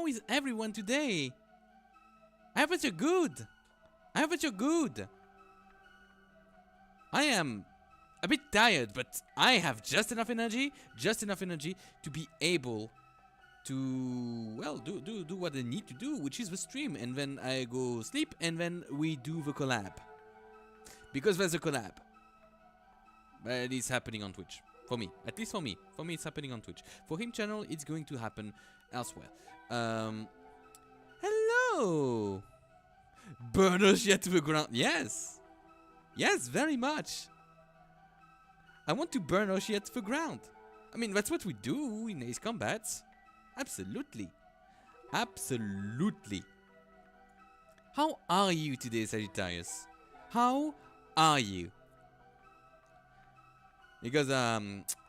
is everyone today? I hope that you're good. I hope that you're good. I am a bit tired, but I have just enough energy to be able to, well, do what I need to do, which is the stream, and then I go sleep, and then we do the collab. Because there's a collab. But it is happening on Twitch. For me. At least for me. For me, it's happening on Twitch. For him channel, it's going to happen elsewhere. Hello! Burn us yet to the ground. Yes! Yes, very much. I want to burn us yet to the ground. I mean, that's what we do in Ace Combats. Absolutely. Absolutely. How are you today, Sagittarius? How are you? Because,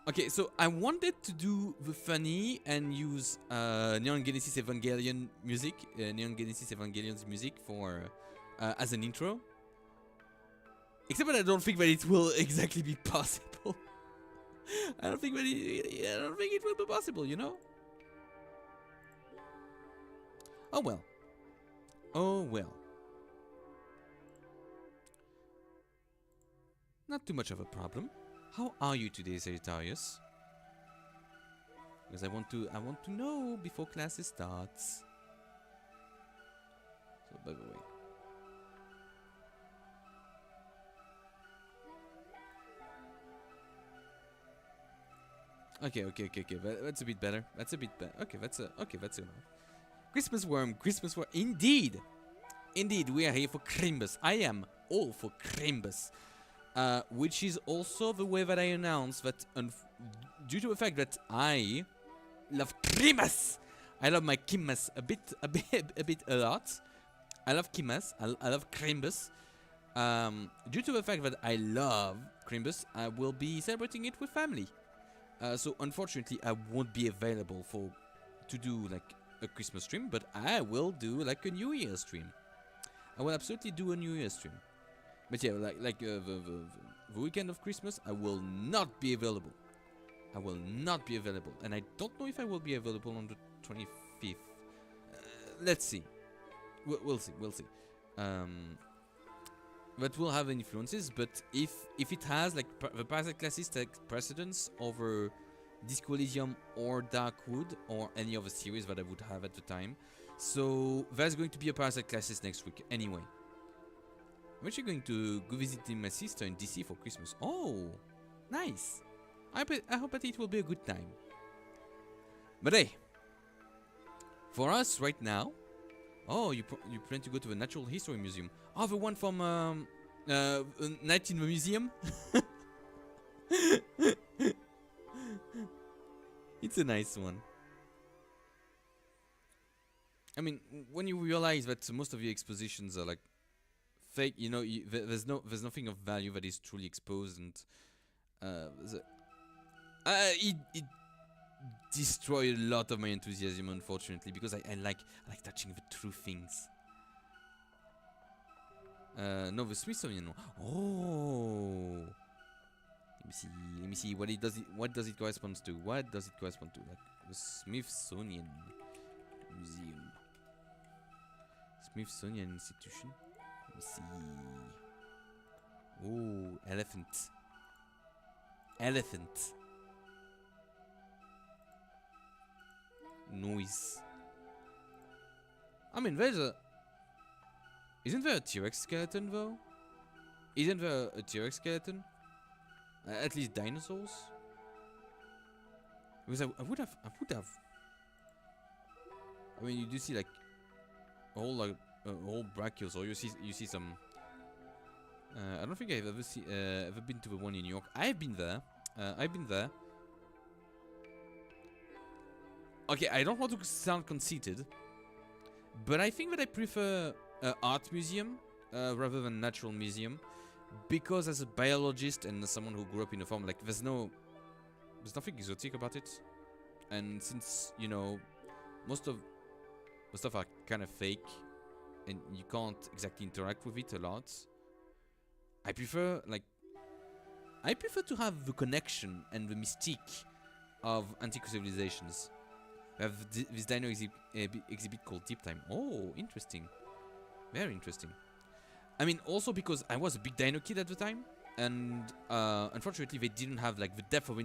okay, so I wanted to do the funny and use Neon Genesis Evangelion music, Neon Genesis Evangelion's music for, as an intro. Except that I don't think that it will exactly be possible. I don't think it will be possible, you know? Oh well. Oh well. Not too much of a problem. How are you today, Sagittarius? Because I want to know before classes starts. So by the way. Okay. That's a bit better. That's a bit better. Okay, that's enough. Christmas worm. Indeed, we are here for Crimbus. I am all for Crimbus. Which is also the way that I announce that, due to the fact that I love Crimbus, I love my Kimmas a lot. I love Kimmas. I love Crimbus. Due to the fact that I love Crimbus, I will be celebrating it with family. So unfortunately, I won't be available to do like a Christmas stream, but I will do like a New Year stream. I will absolutely do a New Year stream. But yeah, the weekend of Christmas, I will not be available. And I don't know if I will be available on the 25th. Let's see. We'll see. That will have influences, but if it has like the Parasite classes take precedence over Disco Elysium or Darkwood or any other series that I would have at the time, so there's going to be a Parasite classes next week anyway. I'm actually going to go visit my sister in DC for Christmas. Oh, nice. I hope that it will be a good time. But hey, for us right now. Oh, you plan to go to the Natural History Museum? Oh, the one from Night in the Museum. It's a nice one. I mean, when you realize that most of your expositions are like fake, you know, there's nothing of value that is truly exposed, and it destroyed a lot of my enthusiasm, unfortunately, because I like touching the true things. No, the Smithsonian one. Oh, let me see. What does it correspond to? What does it correspond to? Like the Smithsonian Museum, Smithsonian Institution. Let me see. Oh, elephant. Noise. I mean, isn't there a T-Rex skeleton though? Isn't there a T-Rex skeleton? At least dinosaurs? Because I would have. I mean, you do see like a whole brachiosaur. You see some. I don't think I've ever been to the one in New York. I've been there. Okay, I don't want to sound conceited, but I think that I prefer art museum rather than natural museum, because as a biologist and as someone who grew up in a farm, like there's nothing exotic about it, and since you know most of the stuff are kind of fake and you can't exactly interact with it a lot, I prefer to have the connection and the mystique of antique civilizations. We have this dino exhibit called Deep Time. Oh, interesting. Very interesting. I mean, also because I was a big dino kid at the time, and unfortunately they didn't have like the depth of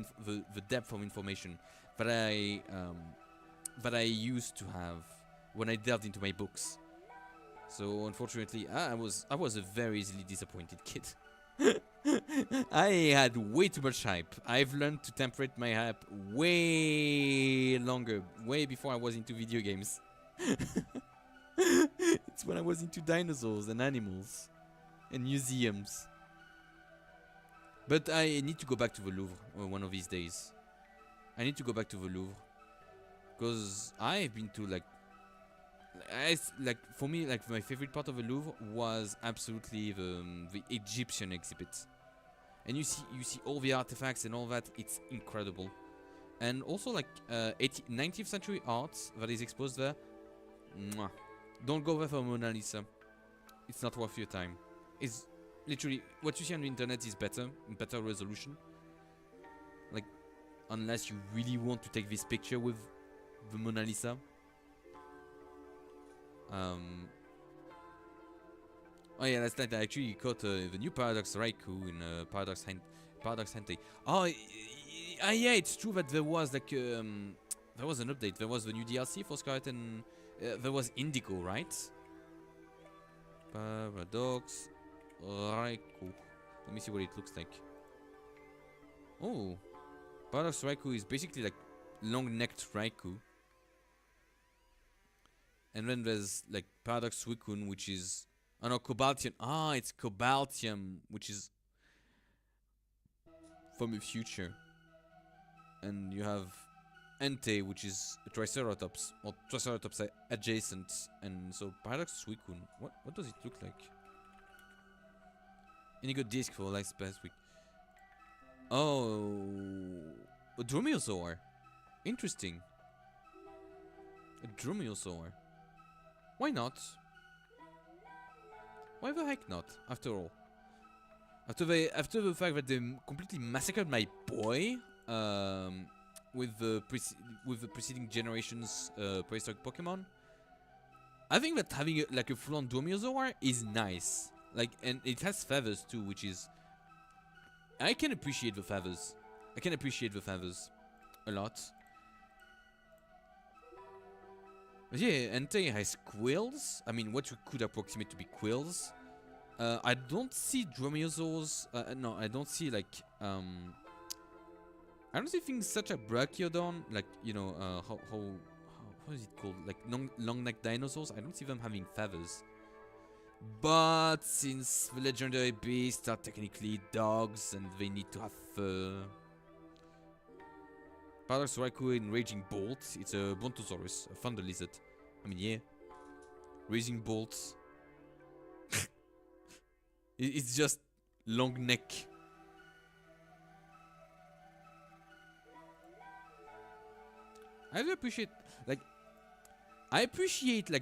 information that I used to have when I delved into my books. So unfortunately, I was a very easily disappointed kid. I had way too much hype. I've learned to temperate my hype way longer, way before I was into video games. It's when I was into dinosaurs and animals and museums. But I need to go back to the Louvre one of these days. I need to go back to the Louvre because I've been to like for me, like my favorite part of the Louvre was absolutely the Egyptian exhibit, and you see all the artifacts and all that. It's incredible, and also like 19th century art that is exposed there. Mwah. Don't go there for Mona Lisa. It's not worth your time. It's literally what you see on the internet is better resolution. Like, unless you really want to take this picture with the Mona Lisa. Oh yeah, last night I actually caught the new Paradox Raikou in Paradox Hente. Oh, yeah, it's true that there was like there was an update. There was the new DLC for Scarlet and there was Indigo, right? Paradox Raikou. Let me see what it looks like. Oh, Paradox Raikou is basically like long-necked Raikou. And then there's like Paradox Suicune, which is... Oh no, Cobaltium. Ah, it's Cobaltium, which is from the future. And you have Entei, which is a Triceratops, or Triceratops adjacent. And so Paradox Suicune, what does it look like? Indigo Disc for last week. Oh, a Dromaeosaur. Interesting. A Dromaeosaur. Why not? Why the heck not? After all, after the fact that they completely massacred my boy with the preceding generations prehistoric Pokemon, I think that having like a full-on Dromaeosaur is nice. Like, and it has feathers too, which is I can appreciate the feathers. I can appreciate the feathers a lot. But yeah, Entei has quills. I mean, what you could approximate to be quills. I don't see Dromaeosaurs. No, I don't see like I don't see things such as Brachioodon, like you know, how is it called? Like long-necked dinosaurs. I don't see them having feathers. But since the legendary beasts are technically dogs and they need to have fur. Paradox Raikou in Raging Bolt. It's a Brontosaurus, a thunder lizard. I mean, yeah. Raging Bolts. It's just long neck. I do appreciate, like,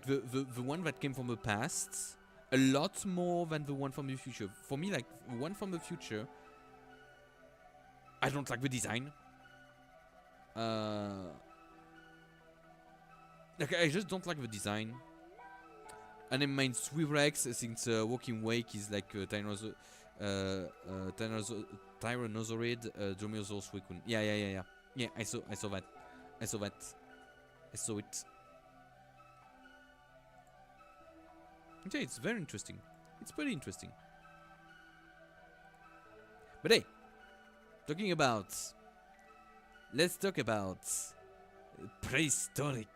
the one that came from the past a lot more than the one from the future. For me, like, the one from the future, I don't like the design. Like, I just don't like the design. And in my Swirex, since Walking Wake is like Tyrannosaurid, Dromaeosaur Suicune. Yeah. Yeah, I saw that. I saw it. Okay, it's very interesting. It's pretty interesting. But hey, let's talk about prehistoric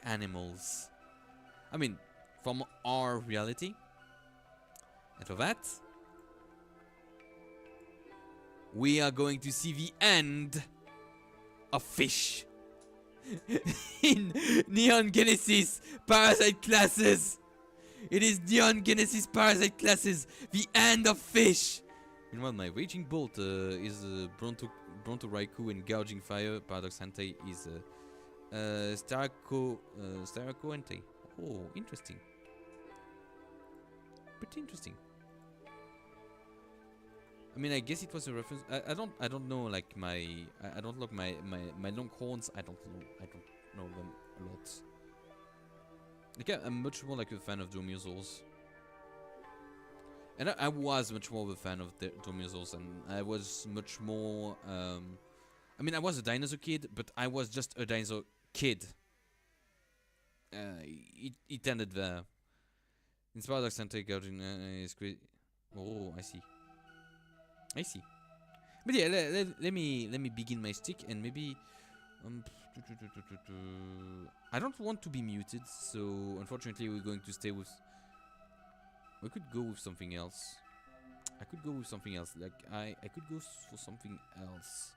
animals. I mean, from our reality. And for that, we are going to see the end of fish in Neon Genesis Parasite classes. It is Neon Genesis Parasite classes, the end of fish. Meanwhile, my Raging Bolt is Bronto Raikou and Gouging Fire. Paradox Hente is Starako Hente. Oh, interesting. Pretty interesting. mean, I guess it was a reference. I don't know. Like I don't look my longhorns. I don't know them a lot. Like I'm much more like a fan of dromaeosaurs. And I was much more of a fan of the dromaeosaurs, and I was much more. I mean, I was a dinosaur kid, but I was just a dinosaur kid. It ended there. Inspired eccentric guardian is great. Oh, I see. I see. But yeah, let me begin my stick, and maybe I don't want to be muted, so unfortunately we're going to stay with. We could go with something else. I could go with something else. Like I could go for something else.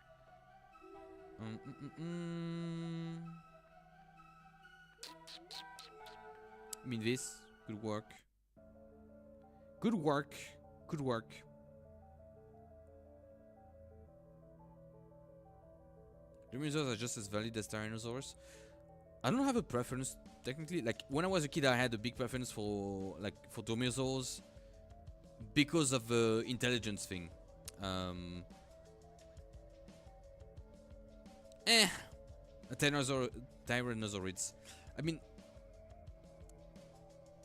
I mean, this could work. Good work. Good work. Dinosaurs are just as valid as tyrannosaurs. I don't have a preference technically. Like when I was a kid, I had a big preference for dromaeosaurs because of the intelligence thing. Tyrannosaurids. I mean,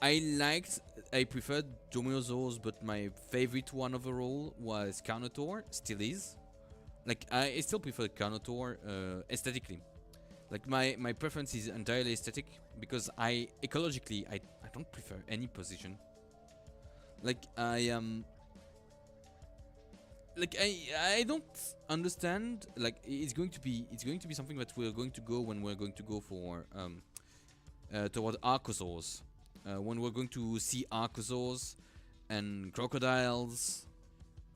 I preferred dromaeosaurs, but my favorite one overall was Carnotaur. Still is. Like I still prefer Carnotaur aesthetically. Like my preference is entirely aesthetic because ecologically I don't prefer any position. Like I don't understand. Like it's going to be something that we're going to go when we're going to go for toward archosaurs. When we're going to see archosaurs and crocodiles,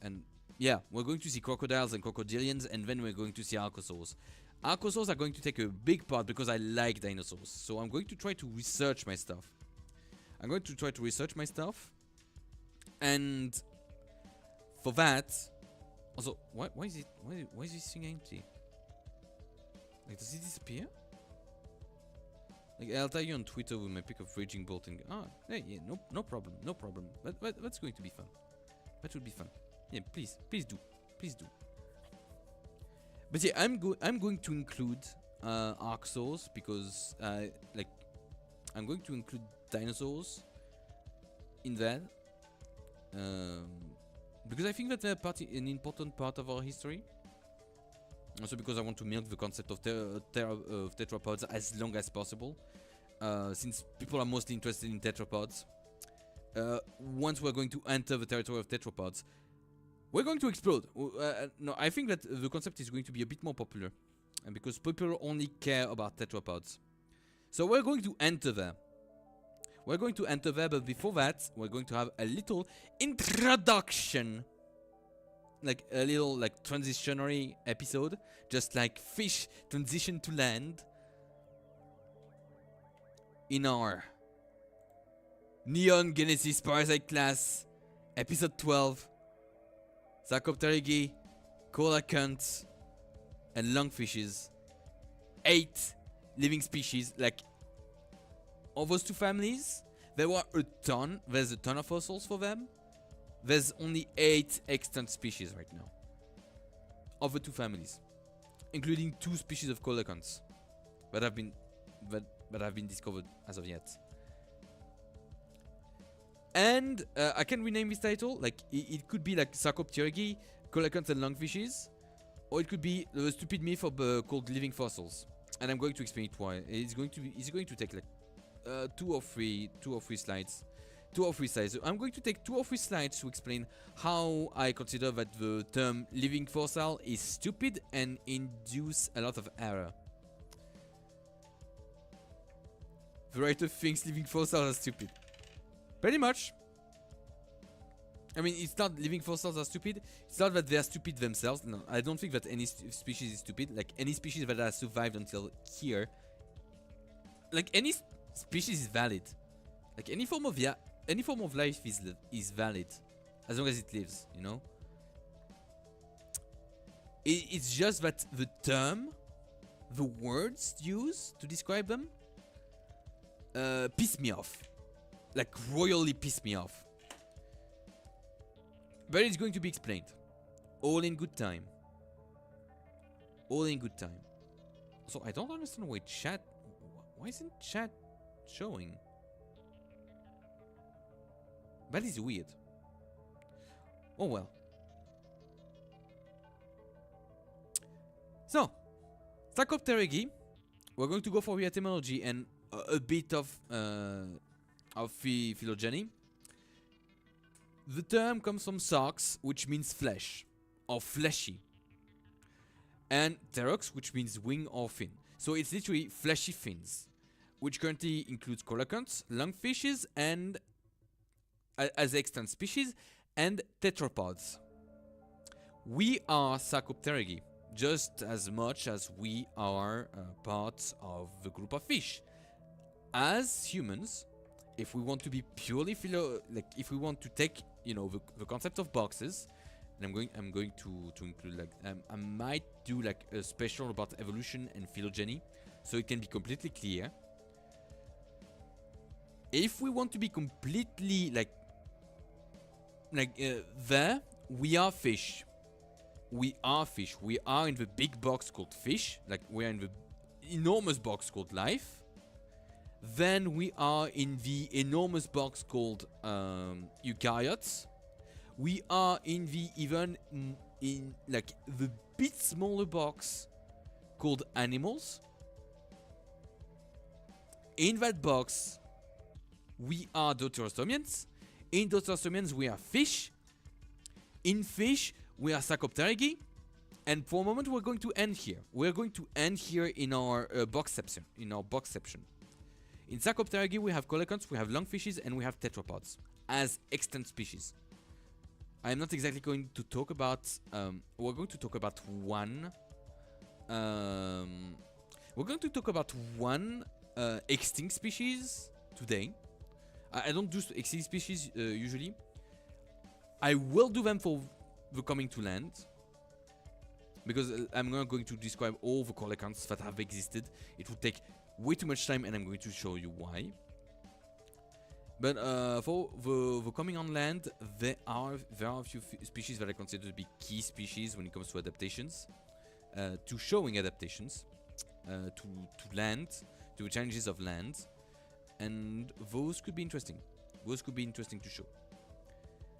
and yeah, we're going to see crocodiles and crocodilians, and then we're going to see archosaurs. Archosaurs are going to take a big part because I like dinosaurs. So I'm going to try to research my stuff. And for that, also, why is this thing empty? Like, does it disappear? Like, I'll tell you on Twitter with my pick of Raging Bolt and hey, yeah, no problem. But that's going to be fun. That would be fun. Yeah, please do. But yeah, I'm going to include archosaurs because like I'm going to include dinosaurs in that because I think that they're an important part of our history. Also because I want to milk the concept of tetrapods as long as possible, since people are mostly interested in tetrapods. Once we're going to enter the territory of tetrapods, we're going to explode. No, I think that the concept is going to be a bit more popular, and because people only care about tetrapods. So we're going to enter there. But before that, we're going to have a little introduction. Like a little transitionary episode, just like fish transition to land in our Neon Genesis Parasite class, episode 12. Sarcopterygi, coelacanths, and lungfishes. 8 living species. Like, of those two families, there's a ton of fossils for them. There's only 8 extant species right now of the two families, including 2 species of coelacanths that have been discovered as of yet. And I can rename this title. Like it could be like Sarcopterygi, coelacanths, and lungfishes, or it could be the stupid myth of called living fossils. And I'm going to explain it why. It's going to take like 2 or 3 slides. 2 or 3 slides. So I'm going to take 2 or 3 slides to explain how I consider that the term living fossil is stupid and induce a lot of error. The writer thinks living fossils are stupid. Pretty much. I mean, it's not living fossils are stupid. It's not that they are stupid themselves. No, I don't think that any species is stupid. Like any species that has survived until here. Like any species is valid. Like any form of life is valid, as long as it lives. You know. It's just that the term, the words used to describe them, piss me off. Like royally piss me off. But it's going to be explained. All in good time. All in good time. So I don't understand why chat... Why isn't chat showing? That is weird. Oh well. So, Sarcopterygii. We're going to go for the etymology and a bit of phylogeny. The term comes from sarx, which means flesh, or fleshy. And pterox, which means wing or fin. So it's literally fleshy fins, which currently includes coelacanths, lungfishes, and as extant species, and tetrapods. We are Sarcopterygii, just as much as we are part of the group of fish. As humans, if we want to be purely if we want to take, you know, the concept of boxes, and I'm going to include like I might do like a special about evolution and phylogeny, so it can be completely clear. If we want to be completely there, we are fish. We are fish. We are in the big box called fish. Like, we are in the enormous box called life. Then we are in the enormous box called eukaryotes. We are in the in like the bit smaller box called animals. In that box, we are deuterostomians. In deuterostomians, we are fish. In fish, we are Sarcopterygii. And for a moment, we're going to end here. We're going to end here in our boxception. In Sarcopterygii, we have coelacanths, we have lungfishes, and we have tetrapods as extant species. I'm not exactly going to talk about... we're going to talk about one... we're going to talk about one extinct species today. I don't do extinct species usually. I will do them for the coming to land, because I'm not going to describe all the coelacanths that have existed. It would take way too much time, and I'm going to show you why. But for the coming on land, there are a few species that I consider to be key species when it comes to adaptations, to showing adaptations, to land, to the challenges of land, and those could be interesting. Those could be interesting to show.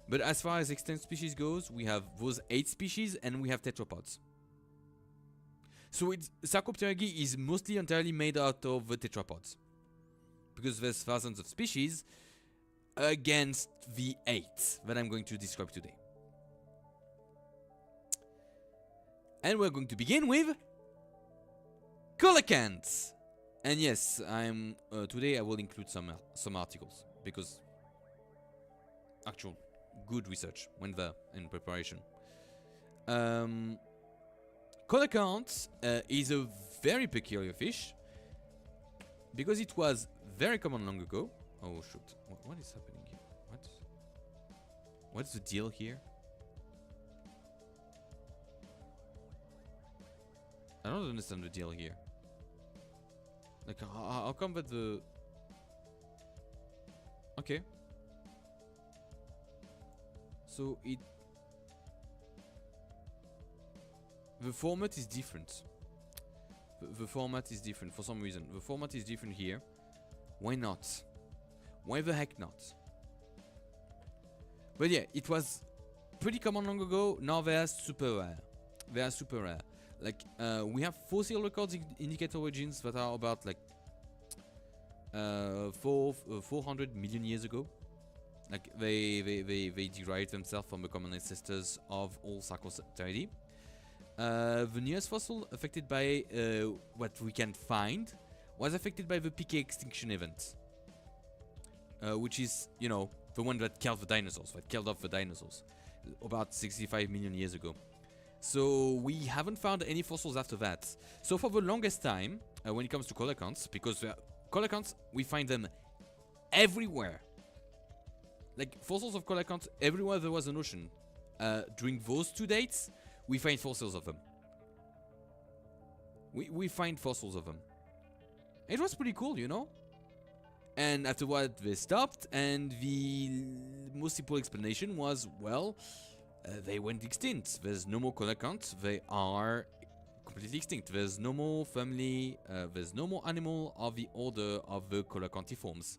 But as far as extant species goes, we have those 8 species, and we have tetrapods. So Sarcopterygii is mostly entirely made out of the tetrapods, because there's thousands of species against the 8 that I'm going to describe today. And we're going to begin with coelacanths. And yes, I'm today I will include some articles, because actual good research went there in preparation. Coelacanths is a very peculiar fish, because it was very common long ago. Oh shoot! What is happening here? What's the deal here? I don't understand the deal here. Like, how come that the... Okay. So the format is different. The format is different for some reason. The format is different here. Why not? Why the heck not? But yeah, it was pretty common long ago. Now they are super rare. They are super rare. Like, we have fossil records indicate origins that are about like 400 million years ago. Like, they derived themselves from the common ancestors of all Sarcopterygii. The nearest fossil affected by what we can find was affected by the PK extinction event, which is, you know, the one that killed the dinosaurs, that killed off the dinosaurs about 65 million years ago. So we haven't found any fossils after that. So for the longest time, when it comes to coelacanths, because coelacanths, we find them everywhere. Like, fossils of coelacanths everywhere there was an ocean. During those 2 dates, we find fossils of them. We find fossils of them. It was pretty cool, you know? And afterward, they stopped, and the most simple explanation was, well, they went extinct. There's no more coelacanths. They are completely extinct. There's no more family. There's no more animal of the order of the coelacanthiforms.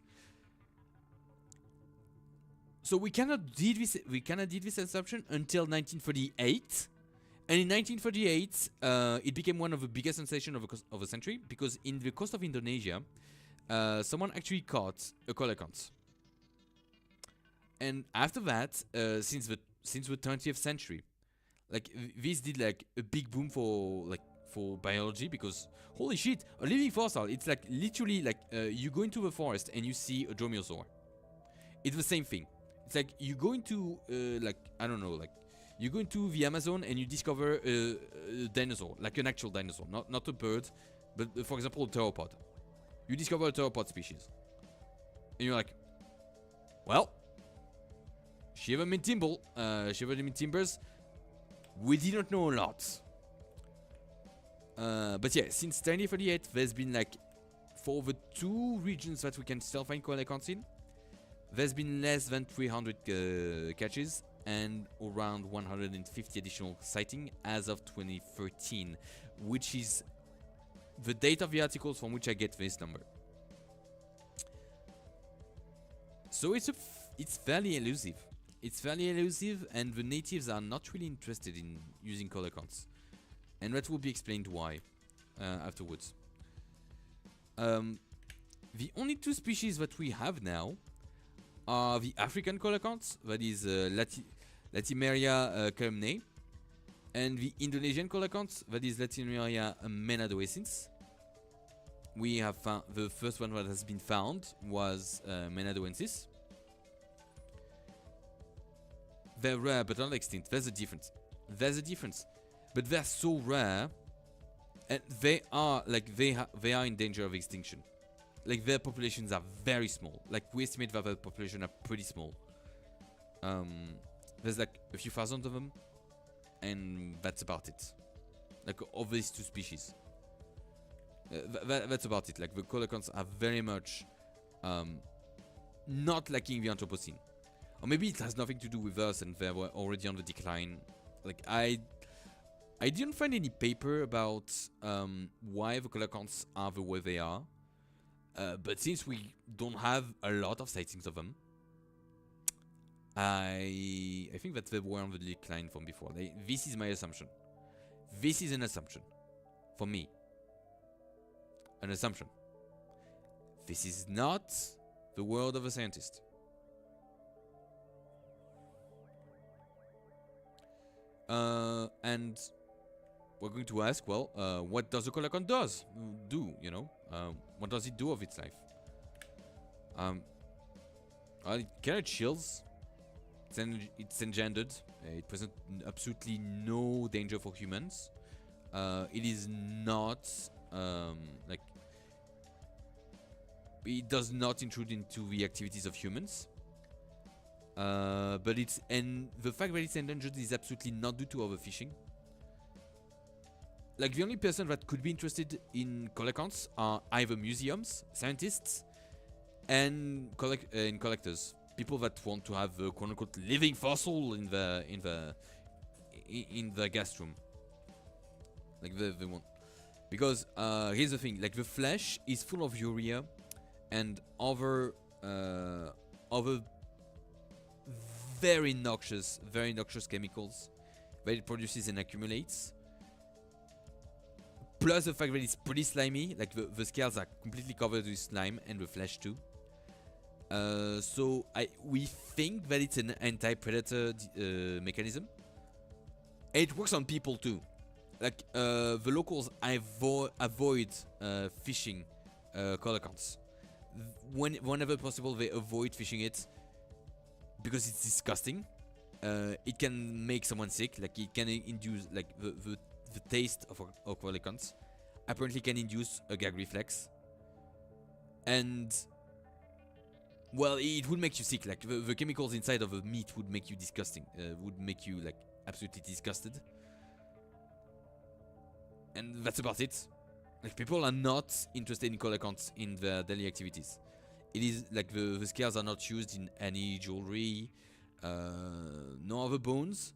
So we cannot did this assumption until 1938. And in 1938, it became one of the biggest sensations of the century, because in the coast of Indonesia, someone actually caught a coelacanth. And after that, since the 20th century, like this did like a big boom for biology, because holy shit, a living fossil! It's like literally like you go into the forest and you see a dromaeosaur. It's the same thing. It's like you go into like I don't know, like you go into the Amazon and you discover a dinosaur, like an actual dinosaur, not a bird, but for example a theropod. You discover a theropod species, and you're like, well, shiver me timbers. We did not know a lot. But yeah, since 1938, there's been like, for the 2 regions that we can still find coelacanths in, there's been less than 300 catches and around 150 additional sightings as of 2013, which is the date of the articles from which I get this number. So it's fairly elusive. It's fairly elusive, and the natives are not really interested in using coelacanths. And that will be explained why afterwards. The only 2 species that we have now are the African coelacanths, that is Latimeria columnae, and the Indonesian coelacanths, that is Latimeria menadoescens. We have found the first one that has been found was menadoensis. They're rare but not extinct. There's a difference. But they're so rare, and they are like they are in danger of extinction. Like their populations are very small. Like we estimate that their population are pretty small. There's like a few thousand of them, and that's about it. Like of these 2 species, that's about it. Like the coelacanths are very much not lacking the Anthropocene, or maybe it has nothing to do with us, and they were already on the decline. Like I didn't find any paper about why the coelacanths are the way they are. But since we don't have a lot of sightings of them, I think that they were on the decline from before. This is my assumption. This is an assumption. For me. An assumption. This is not the word of a scientist. And we're going to ask, well, what does a coelacanth do, you know? What does it do of its life? It carries chills. It's engendered. It presents absolutely no danger for humans. It is not like it does not intrude into the activities of humans. But the fact that it's endangered is absolutely not due to overfishing. Like the only person that could be interested in coelacanths are either museums, scientists, and collectors. People that want to have a quote-unquote living fossil in the guest room. Like they want, because here's the thing: like the flesh is full of urea and other very noxious chemicals that it produces and accumulates. Plus the fact that it's pretty slimy, like the scales are completely covered with slime, and the flesh too. So we think that it's an anti-predator mechanism. And it works on people too. Like the locals avoid fishing coelacanths. Whenever possible, they avoid fishing it because it's disgusting. It can make someone sick. Like it can induce like the taste of coelacanths apparently can induce a gag reflex, and well, it would make you sick. Like the chemicals inside of the meat would make you disgusting. Would make you like absolutely disgusted, and that's about it. Like people are not interested in coelacanths in their daily activities. It is like the scales are not used in any jewelry, no other bones.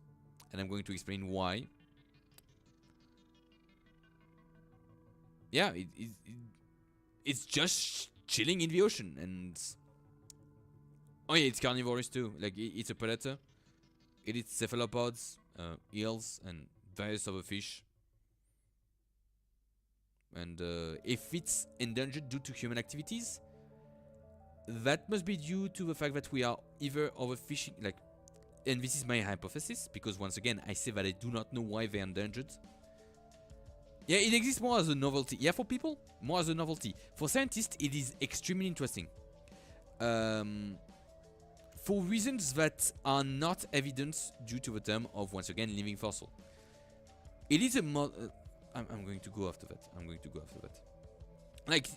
and I'm going to explain why. Yeah, it's just chilling in the ocean, and oh yeah, it's carnivorous too. Like it's a predator. It eats cephalopods, eels, and various other fish. And if it's endangered due to human activities, that must be due to the fact that we are either overfishing, like, and this is my hypothesis, because once again, I say that I do not know why they're endangered. Yeah, it exists more as a novelty. Yeah, for people, more as a novelty. For scientists, it is extremely interesting. For reasons that are not evident due to the term of, once again, living fossil. It is a I'm going to go after that. I'm going to go after that. Like,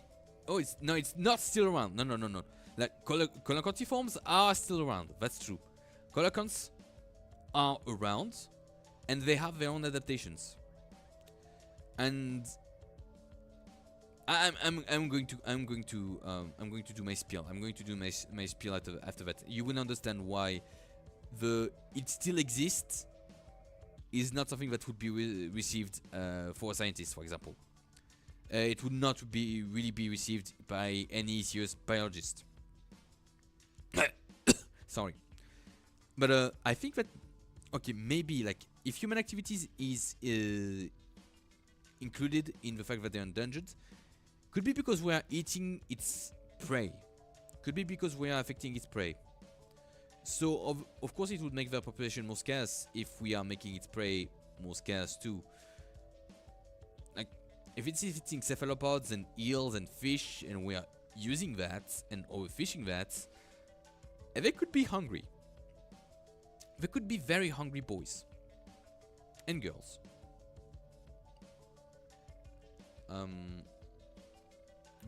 oh, it's not still around. No. Like, coelacantiforms are still around. That's true. Coelacanths are around, and they have their own adaptations. And I'm going to do my spiel. I'm going to do my spiel after that. You will understand why it still exists is not something that would be received for a scientist, for example. It would not really be received by any serious biologist. Sorry, but I think that okay, maybe like if human activities is included in the fact that they're endangered, could be because we are eating its prey. Could be because we are affecting its prey. So of course it would make their population more scarce if we are making its prey more scarce too. Like if it's eating cephalopods and eels and fish, and we are using that and overfishing that, they could be hungry. They could be very hungry boys and girls.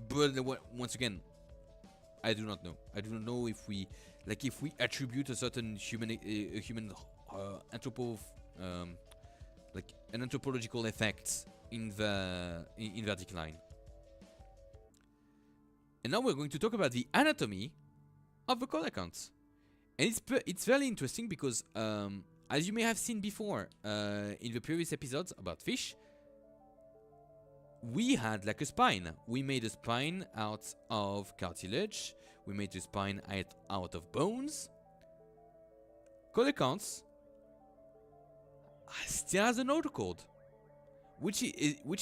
But once again, I do not know. I do not know if we attribute a certain human like an anthropological effect in their decline. And now we're going to talk about the anatomy of the coelacanth. And it's very interesting because as you may have seen before in the previous episodes about fish, we had like a spine. We made a spine out of cartilage. We made a spine out of bones. Coelacanths still has an notochord, which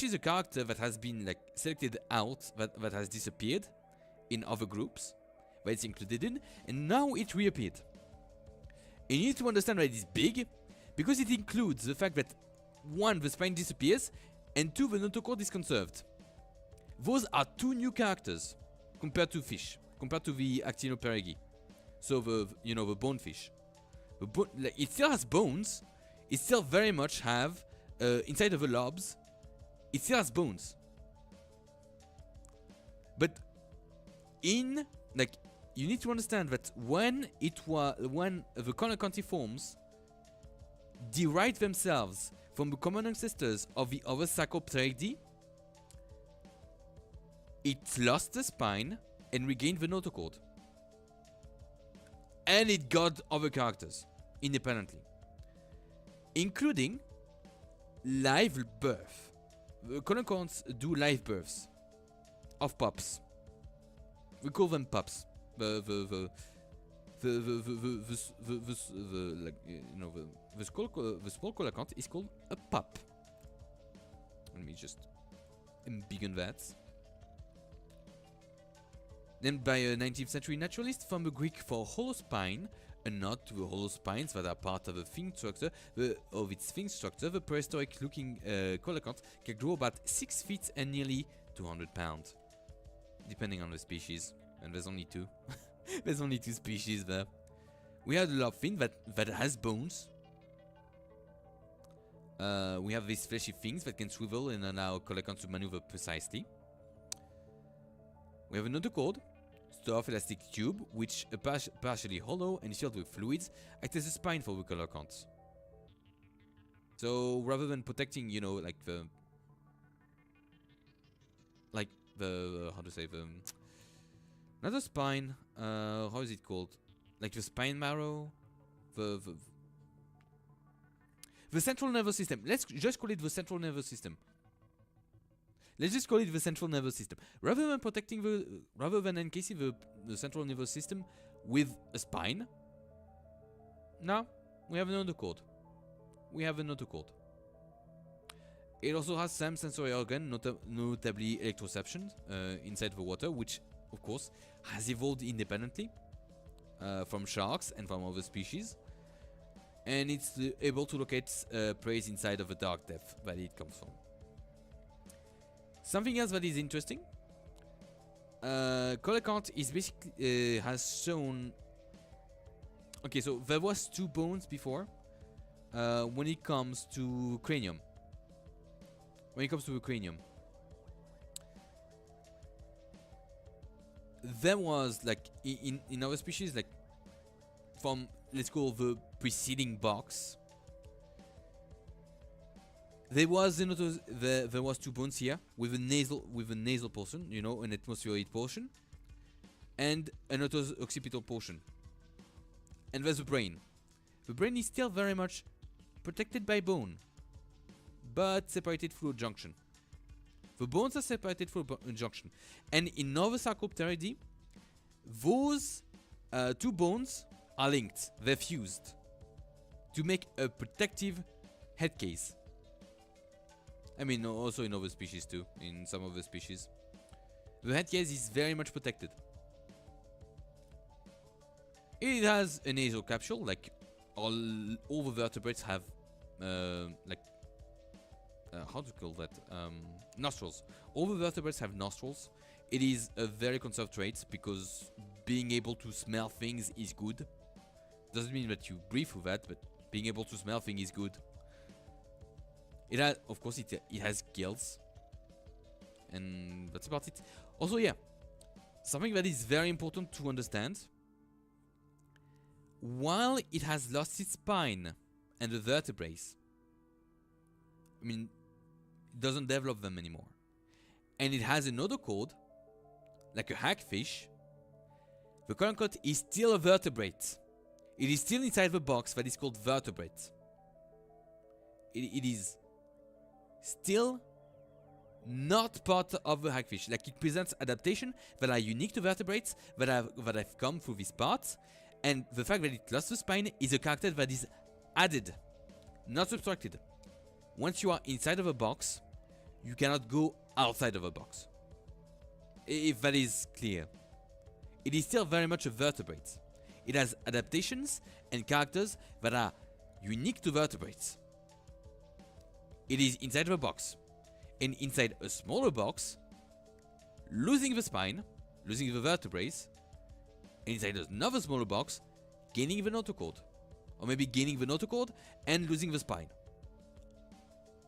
is a character that has been like selected out, that has disappeared in other groups that it's included in, and now it reappeared. And you need to understand why it is big, because it includes the fact that 1, the spine disappears, and 2, the notochord is conserved. Those are 2 new characters compared to fish, compared to the Actinoperigi. So the bonefish. It still has bones. It still very much have inside of the lobes. It still has bones. But you need to understand that when the coelacantiforms derived themselves from the common ancestors of the other Sarcopteridae, it lost the spine and regained the notochord. And it got other characters independently, including live birth. The coelacanths do live births of pups. We call them pups. The small coelacanth is called a pup. Let me just embiggen that. Named by a 19th century naturalist from the Greek for hollow spine, a nod to the hollow spines that are part of the fin structure. Of its fin structure, the prehistoric-looking coelacanth can grow about 6 feet and nearly 200 pounds, depending on the species. And there's only 2. There's only 2 species there. We have the lobe fin that has bones. We have these fleshy fins that can swivel and allow coelacanths to maneuver precisely. We have a notochord, soft elastic tube, which is partially hollow and filled with fluids, acts as a spine for the coelacanths. So rather than protecting, how to say, not the spine, how is it called? Like the spine marrow? The central nervous system. Let's just call it the central nervous system. Let's just call it the central nervous system. Rather than encasing the central nervous system with a spine, now we have another cord. It also has some sensory organ, notably electroception, inside the water, which, of course, has evolved independently from sharks and from other species. And it's able to locate prey inside of the dark depth that it comes from. Something else that is interesting, Coelacanth is basically has shown. Okay, so there was 2 bones before. When it comes to cranium. There was like in other species, like from, let's call the preceding box, there was 2 bones here with a nasal portion, you know, an atmospheric portion, and an occipital portion. And there's the brain. The brain is still very much protected by bone, but separated through a junction. The bones are separated through a junction. And in other Sarcopteridae, those 2 bones are linked. They're fused to make a protective head case. I mean, also in other species too. In some other species, the head case is very much protected. It has a nasal capsule, like all the vertebrates have, how to call that? Nostrils. All the vertebrates have nostrils. It is a very conserved trait because being able to smell things is good. Doesn't mean that you breathe through that, but being able to smell things is good. It has, of course, it has gills, and that's about it. Also, yeah, something that is very important to understand. While it has lost its spine and the vertebrae, I mean, it doesn't develop them anymore, and it has another cord, like a hagfish, the Coelacanth is still a vertebrate. It is still inside the box that is called vertebrate. It is still not part of the hagfish. Like, it presents adaptation that are unique to vertebrates that have come through this part, and the fact that it lost the spine is a character that is added, not subtracted. Once you are inside of a box, you cannot go outside of a box. If that is clear. It is still very much a vertebrate. It has adaptations and characters that are unique to vertebrates. It is inside of a box. And inside a smaller box, losing the spine, losing the vertebrae, and inside another smaller box, gaining the notochord. Or maybe gaining the notochord and losing the spine.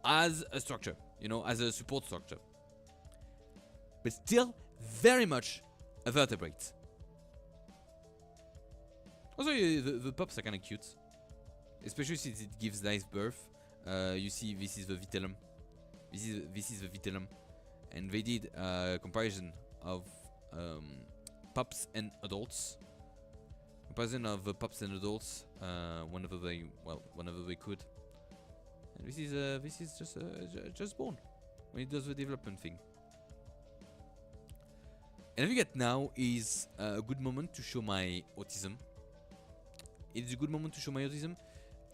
As a structure, you know, as a support structure. But still very much a vertebrate. Also, the pups are kind of cute. Especially since it gives nice birth. You see, this is the vitellum. This is the vitellum. And they did a comparison of pups and adults. Comparison of pups and adults whenever they could. And this is just born when it does the development thing. And I think that now is a good moment to show my autism. It is a good moment to show my autism,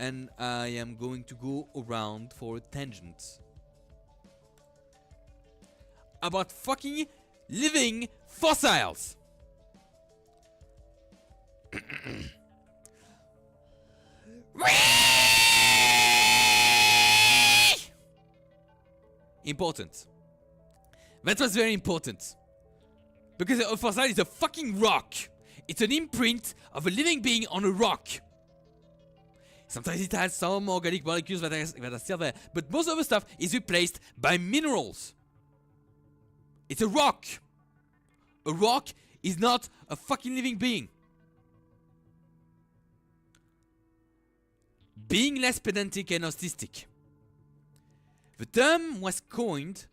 and I am going to go around for a tangent about fucking living fossils. Important. That was very important. Because a fossil is a fucking rock. It's an imprint of a living being on a rock. Sometimes it has some organic molecules that are still there, but most of the stuff is replaced by minerals. It's a rock. A rock is not a fucking living being. Being less pedantic and autistic. The term was coined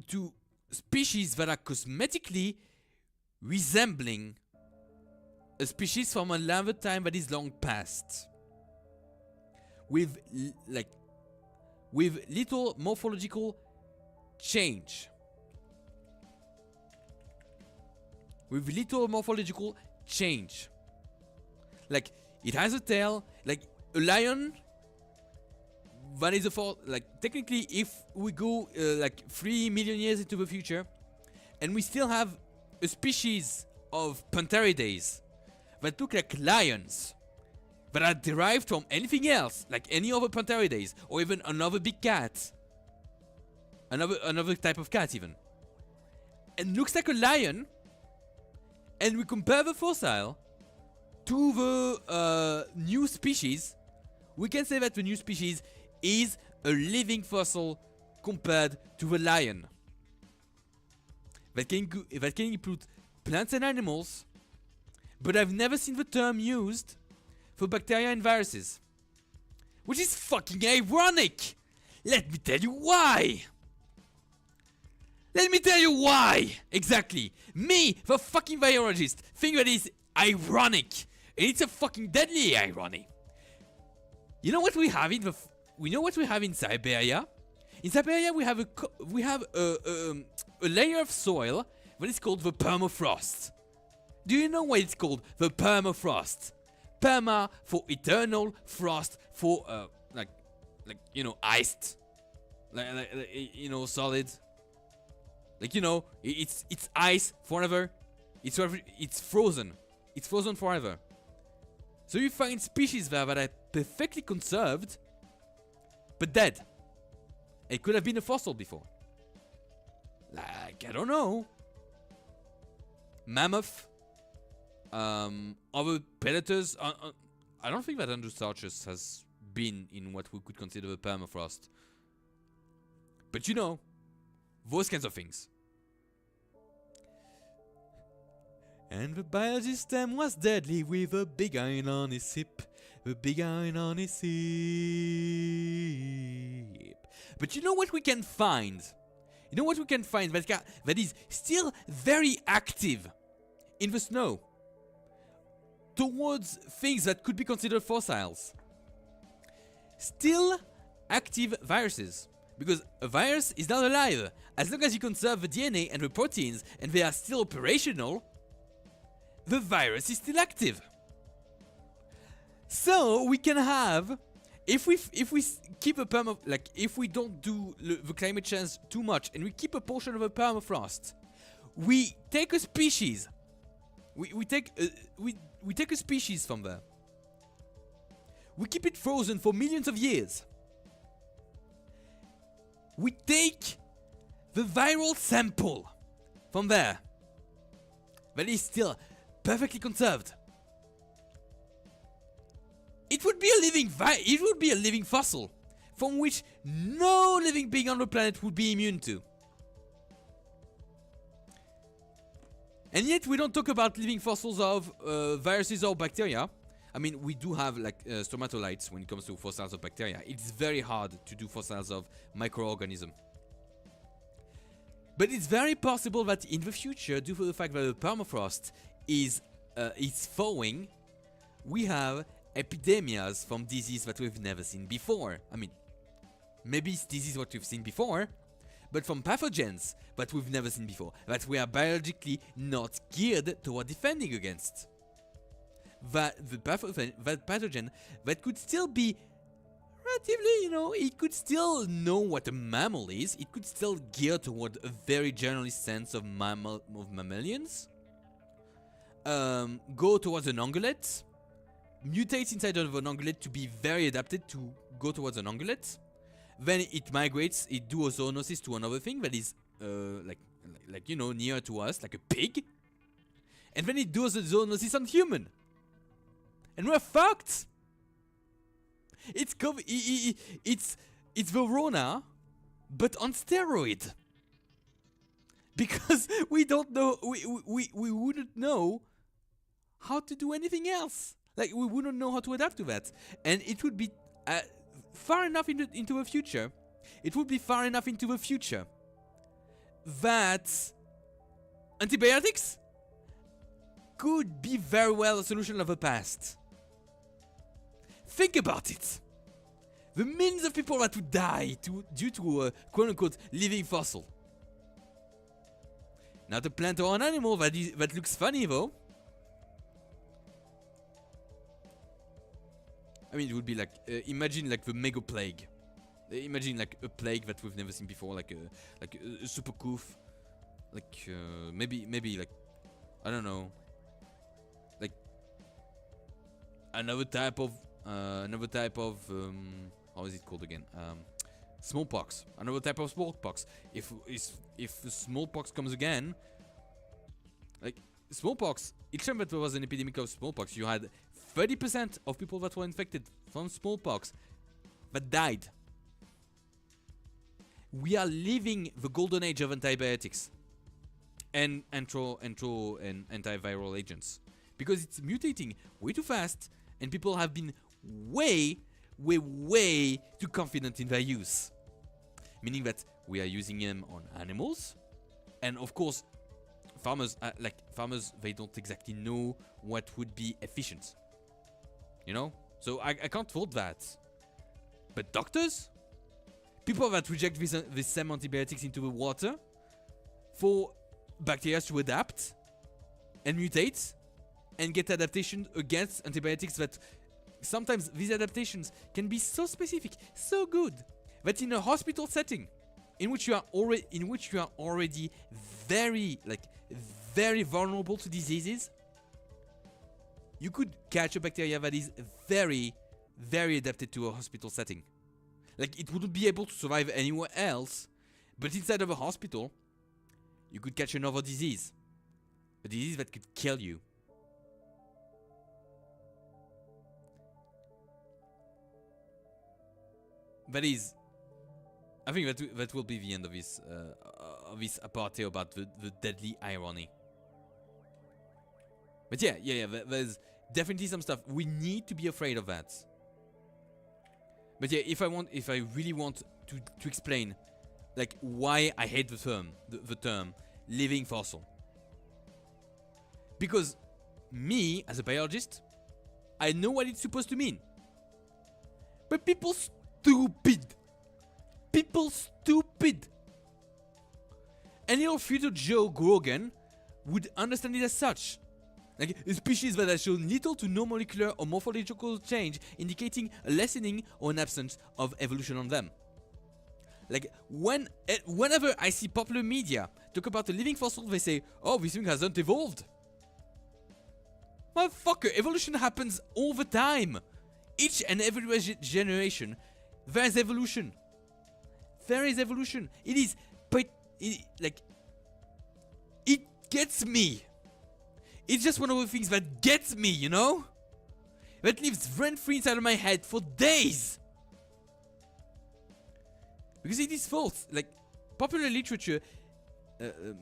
to species that are cosmetically resembling a species from another time that is long past. with with little morphological change. With little morphological change. Like, it has a tail, like a lion. That is technically, if we go like 3 million years into the future, and we still have a species of Pantheridae that look like lions, that are derived from anything else, like any other Pantheridae, or even another big cat, another type of cat even, and looks like a lion, and we compare the fossil to the new species, we can say that the new species is a living fossil compared to the lion. That can include plants and animals, but I've never seen the term used for bacteria and viruses. Which is fucking ironic! Let me tell you why! Let me tell you why! Exactly! Me, the fucking biologist, think that is ironic! And it's a fucking deadly irony! You know what we have in Siberia? In Siberia we have a layer of soil that is called the permafrost. Do you know why it's called the permafrost? Perma for eternal, frost for iced, solid. It's ice forever. It's frozen. It's frozen forever. So you find species there that are perfectly conserved, but dead. It could have been a fossil before. Like, I don't know. Mammoth. Other predators. I don't think that Androsarchus has been in what we could consider the permafrost. But those kinds of things. And the biologist's stem was deadly with a big iron on his hip. A big iron on his hip. But you know what we can find? You know what we can find that is still very active in the snow towards things that could be considered fossils? Still active viruses. Because a virus is not alive. As long as you conserve the DNA and the proteins and they are still operational, the virus is still active. So we can have, if we keep a if we don't do the climate change too much and we keep a portion of a permafrost, we take a species. We take a species from there. We keep it frozen for millions of years. We take the viral sample from there that is still perfectly conserved. It would be a living fossil from which no living being on the planet would be immune to. And yet we don't talk about living fossils of viruses or bacteria. I mean, we do have stromatolites when it comes to fossils of bacteria. It's very hard to do fossils of microorganisms. But it's very possible that in the future, due to the fact that the permafrost is thawing, we have epidemias from disease that we've never seen before. I mean, maybe it's disease what we've seen before, but from pathogens that we've never seen before, that we are biologically not geared toward defending against. That pathogen that could still be relatively, it could still know what a mammal is. It could still gear toward a very generalist sense of mammalians. Go towards an ungulate. Mutates inside of an ungulate to be very adapted to go towards an ungulate. Then it migrates, it do a zoonosis to another thing that is near to us, like a pig. And then it does a zoonosis on human. And we're fucked. It's Verona, but on steroid. Because we don't know, we wouldn't know how to do anything else. Like, we wouldn't know how to adapt to that. And it would be far enough into the future. It would be far enough into the future that antibiotics could be very well a solution of the past. Think about it. The millions of people that would die due to a quote-unquote living fossil. Not a plant or an animal that looks funny though. I mean, it would be like, imagine like the mega plague. Imagine like a plague that we've never seen before, like a super coof. Like, maybe like, I don't know. Like, another type of, how is it called again? Smallpox. Another type of smallpox. If smallpox comes again, like smallpox, each time that there was an epidemic of smallpox, you had 30% of people that were infected from smallpox that died. We are living the golden age of antibiotics and antiviral agents because it's mutating way too fast, and people have been way too confident in their use. Meaning that we are using them on animals, and of course, farmers, they don't exactly know what would be efficient. You know? So I can't fault that. But doctors? People that reject this same antibiotics into the water for bacteria to adapt and mutate and get adaptation against antibiotics that sometimes these adaptations can be so specific, so good, that in a hospital setting in which you are already very vulnerable to diseases, you could catch a bacteria that is very adapted to a hospital setting. Like, it wouldn't be able to survive anywhere else, but inside of a hospital, you could catch another disease. A disease that could kill you. That is, I think that will be the end of this apartheid about the deadly irony. But yeah, there's definitely some stuff we need to be afraid of that. But yeah, if I really want to explain, like, why I hate the term living fossil, because me as a biologist, I know what it's supposed to mean, but people stupid, and little future Joe Grogan would understand it as such. Like, a species that has shown little to no molecular or morphological change, indicating a lessening or an absence of evolution on them. Like, whenever I see popular media talk about a living fossil, they say, oh, this thing hasn't evolved. Motherfucker, evolution happens all the time. Each and every generation, there is evolution. There is evolution. It is, but it gets me. It's just one of the things that gets me, you know? That lives rent-free inside of my head for days. Because it is false. Like, popular literature,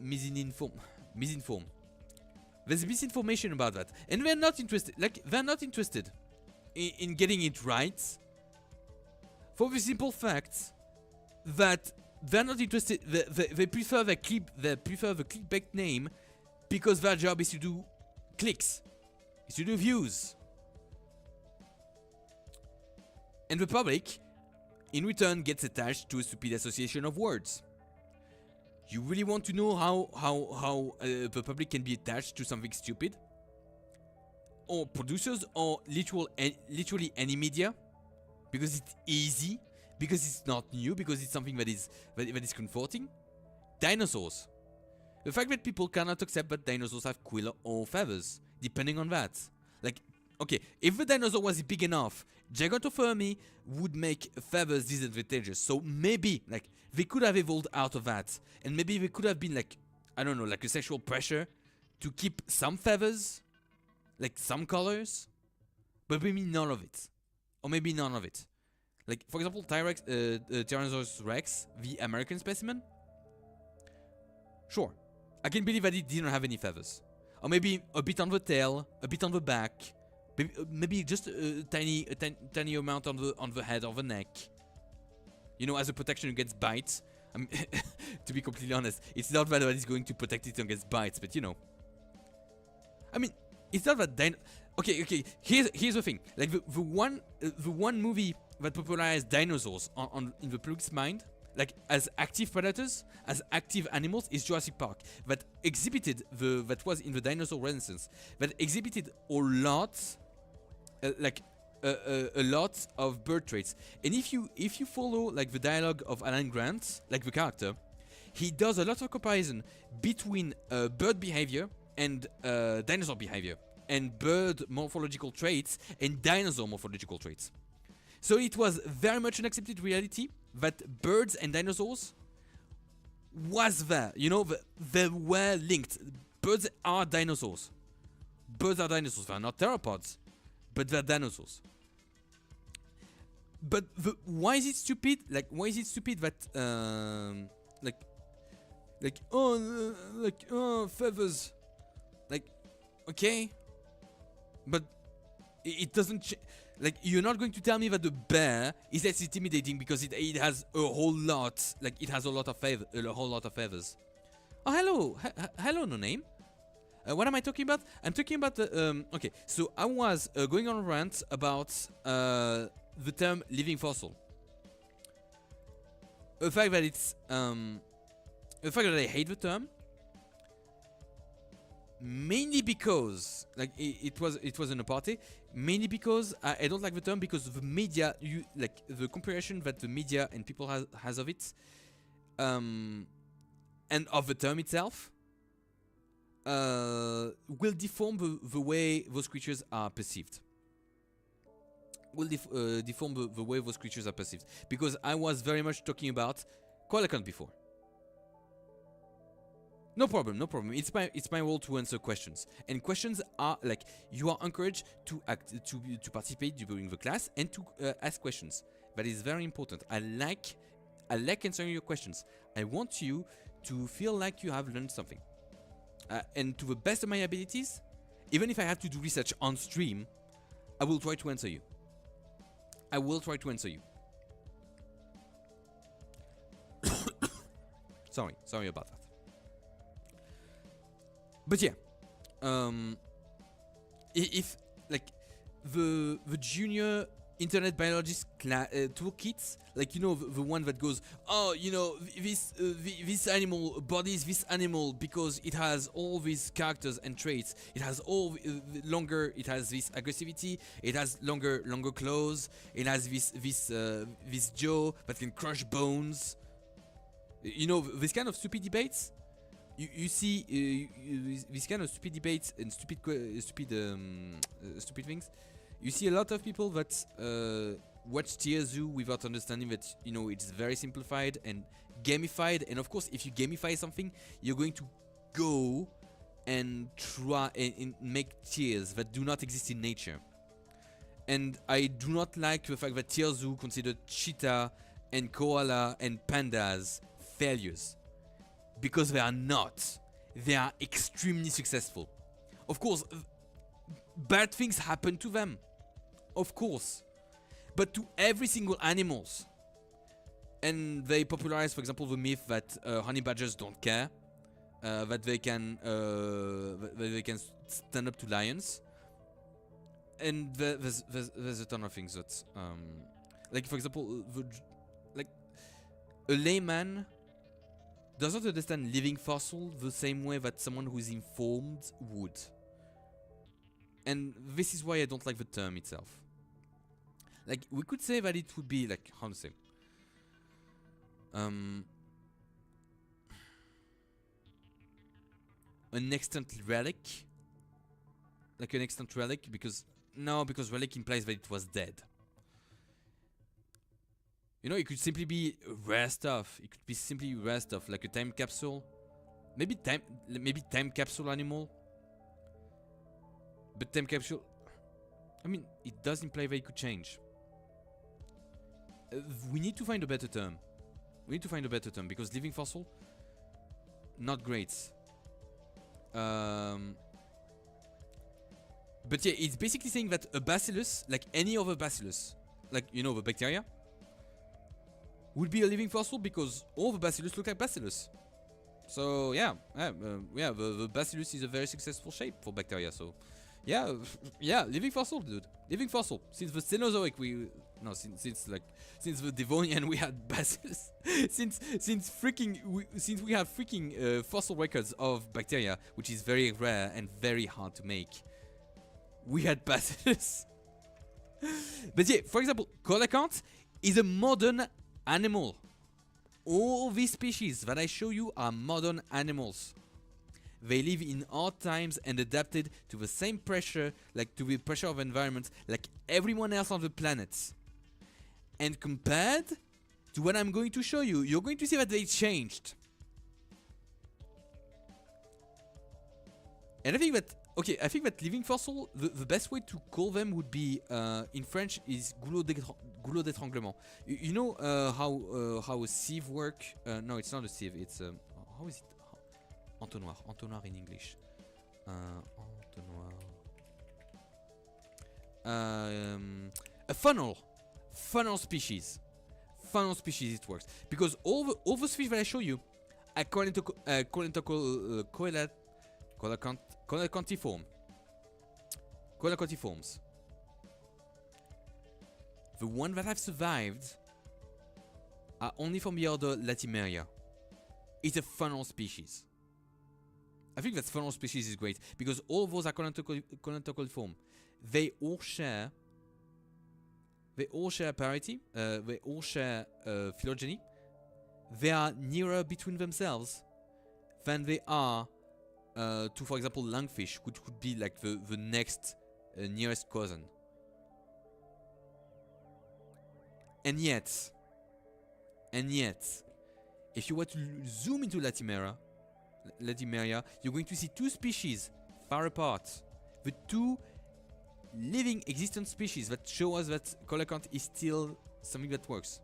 misinform. There's misinformation about that. And they're not interested. Like, they're not interested in getting it right. For the simple fact that they're not interested. They prefer the clickbait name, because their job is to do clicks, is to do views. And the public, in return, gets attached to a stupid association of words. You really want to know how the public can be attached to something stupid? Or producers, or literally any media? Because it's easy, because it's not new, because it's something that is comforting? Dinosaurs. The fact that people cannot accept that dinosaurs have quill or feathers, depending on that. Like, okay, if the dinosaur was big enough, gigantothermy would make feathers disadvantageous. So maybe, like, they could have evolved out of that. And maybe they could have been, like, I don't know, like a sexual pressure to keep some feathers, like some colors, but maybe none of it. Or maybe none of it. Like, for example, Tyrannosaurus Rex, the American specimen. Sure, I can believe that it didn't have any feathers. Or maybe a bit on the tail, a bit on the back, maybe just a tiny amount on the head or the neck. You know, as a protection against bites. I mean, to be completely honest, it's not that it's going to protect it against bites, but you know. I mean, it's not that Okay. Here's the thing. Like the one movie that popularized dinosaurs in the public's mind, like as active predators, as active animals, is Jurassic Park. That exhibited that was in the dinosaur renaissance. That exhibited a lot, a lot of bird traits. And if you follow like the dialogue of Alan Grant, like the character, he does a lot of comparison between bird behavior and dinosaur behavior, and bird morphological traits and dinosaur morphological traits. So it was very much an accepted reality that birds and dinosaurs was there. You know, they were linked. Birds are dinosaurs. Birds are dinosaurs. They are not theropods, but they're dinosaurs. But why is it stupid? Like, why is it stupid that feathers? Like, okay, but it doesn't. Like, you're not going to tell me that the bear is less intimidating because it has a whole lot. Like, it has a whole lot of feathers. Oh, hello, hello, no name. What am I talking about? I'm talking about the. Okay, so I was going on a rant about the term living fossil. The fact that it's the fact that I hate the term, mainly because like it was an apartheid, mainly because I don't like the term because the media, like the comparison that the media and people has of it, and of the term itself, will deform the way those creatures are perceived. Will deform the way those creatures are perceived, because I was very much talking about Qualicant before. No problem. It's my role to answer questions, and questions are like, you are encouraged to participate during the class and to ask questions. That is very important. I like answering your questions. I want you to feel like you have learned something, and to the best of my abilities, even if I have to do research on stream, I will try to answer you. Sorry about that. But yeah, if like the junior internet biologist toolkits, like, you know, the one that goes, oh, you know, this animal bodies this animal because it has all these characters and traits. It has all longer. It has this aggressivity. It has longer claws. It has this jaw that can crush bones. You know, this kind of stupid debates. You see this kind of stupid debates and stupid things. You see a lot of people that watch Tier Zoo without understanding that, you know, it's very simplified and gamified. And of course, if you gamify something, you're going to go and try and make tiers that do not exist in nature. And I do not like the fact that Tier Zoo considered cheetah and koala and pandas failures. Because they are not. They are extremely successful. Of course, bad things happen to them. Of course. But to every single animals. And they popularize, for example, the myth that honey badgers don't care. That they can stand up to lions. And there's a ton of things that... like, for example, like a layman does not understand living fossil the same way that someone who is informed would. And this is why I don't like the term itself. Like, we could say that it would be like, how to say, an extant relic. Like an extant relic, because relic implies that it was dead. You know, it could simply be rare stuff. It could be simply rare stuff, like a time capsule. Maybe time capsule animal. But time capsule, I mean, it does imply that it could change. We need to find a better term. Because living fossil, not great. But yeah, it's basically saying that a bacillus, like any other bacillus, like, you know, the bacteria, would be a living fossil because all the bacillus look like bacillus. So yeah, the bacillus is a very successful shape for bacteria. So Yeah, yeah, living fossil, dude. Living fossil. Since the Cenozoic, since the Devonian, we had bacillus. since we have freaking fossil records of bacteria, which is very rare and very hard to make. We had bacillus. But yeah, for example, coelacanth is a modern animal. All these species that I show you are modern animals. They live in hard times and adapted to the same pressure, like to the pressure of environment, like everyone else on the planet. And compared to what I'm going to show you, you're going to see that they changed. And I think that living fossil, the best way to call them would be, in French, is goulot d'étranglement. You know how a sieve work? No, it's not a sieve. It's how is it? Entonnoir in English. Entonnoir. A funnel species. Funnel species it works because all the fish that I show you are coelacantiforms. The ones that have survived are only from the order Latimeria. It's a funnel species. I think that funnel species is great because all of those are coelacantiform. They all share parity. They all share phylogeny. They are nearer between themselves than they are to, for example, lungfish, which would be like the next nearest cousin. And yet, if you were to zoom into Latimeria, you're going to see two species far apart. The two living existent species that show us that coelacanth is still something that works.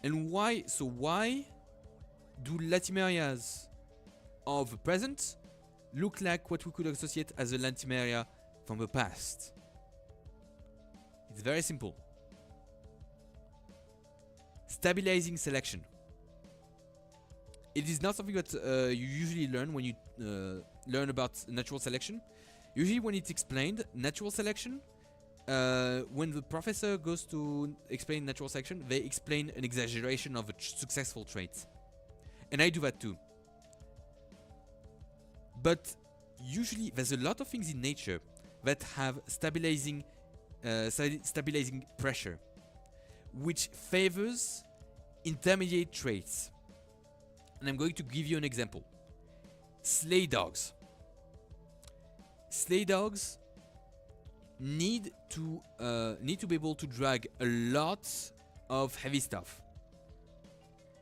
And why? So why do Latimerias of the present look like what we could associate as a Latimeria from the past? It's very simple. Stabilizing selection. It is not something that you usually learn when you learn about natural selection. Usually when it's explained, natural selection, when the professor goes to explain natural selection, they explain an exaggeration of a successful trait. And I do that too. But usually there's a lot of things in nature that have stabilizing pressure, which favors intermediate traits. And I'm going to give you an example. Sleigh dogs. Sleigh dogs need to be able to drag a lot of heavy stuff,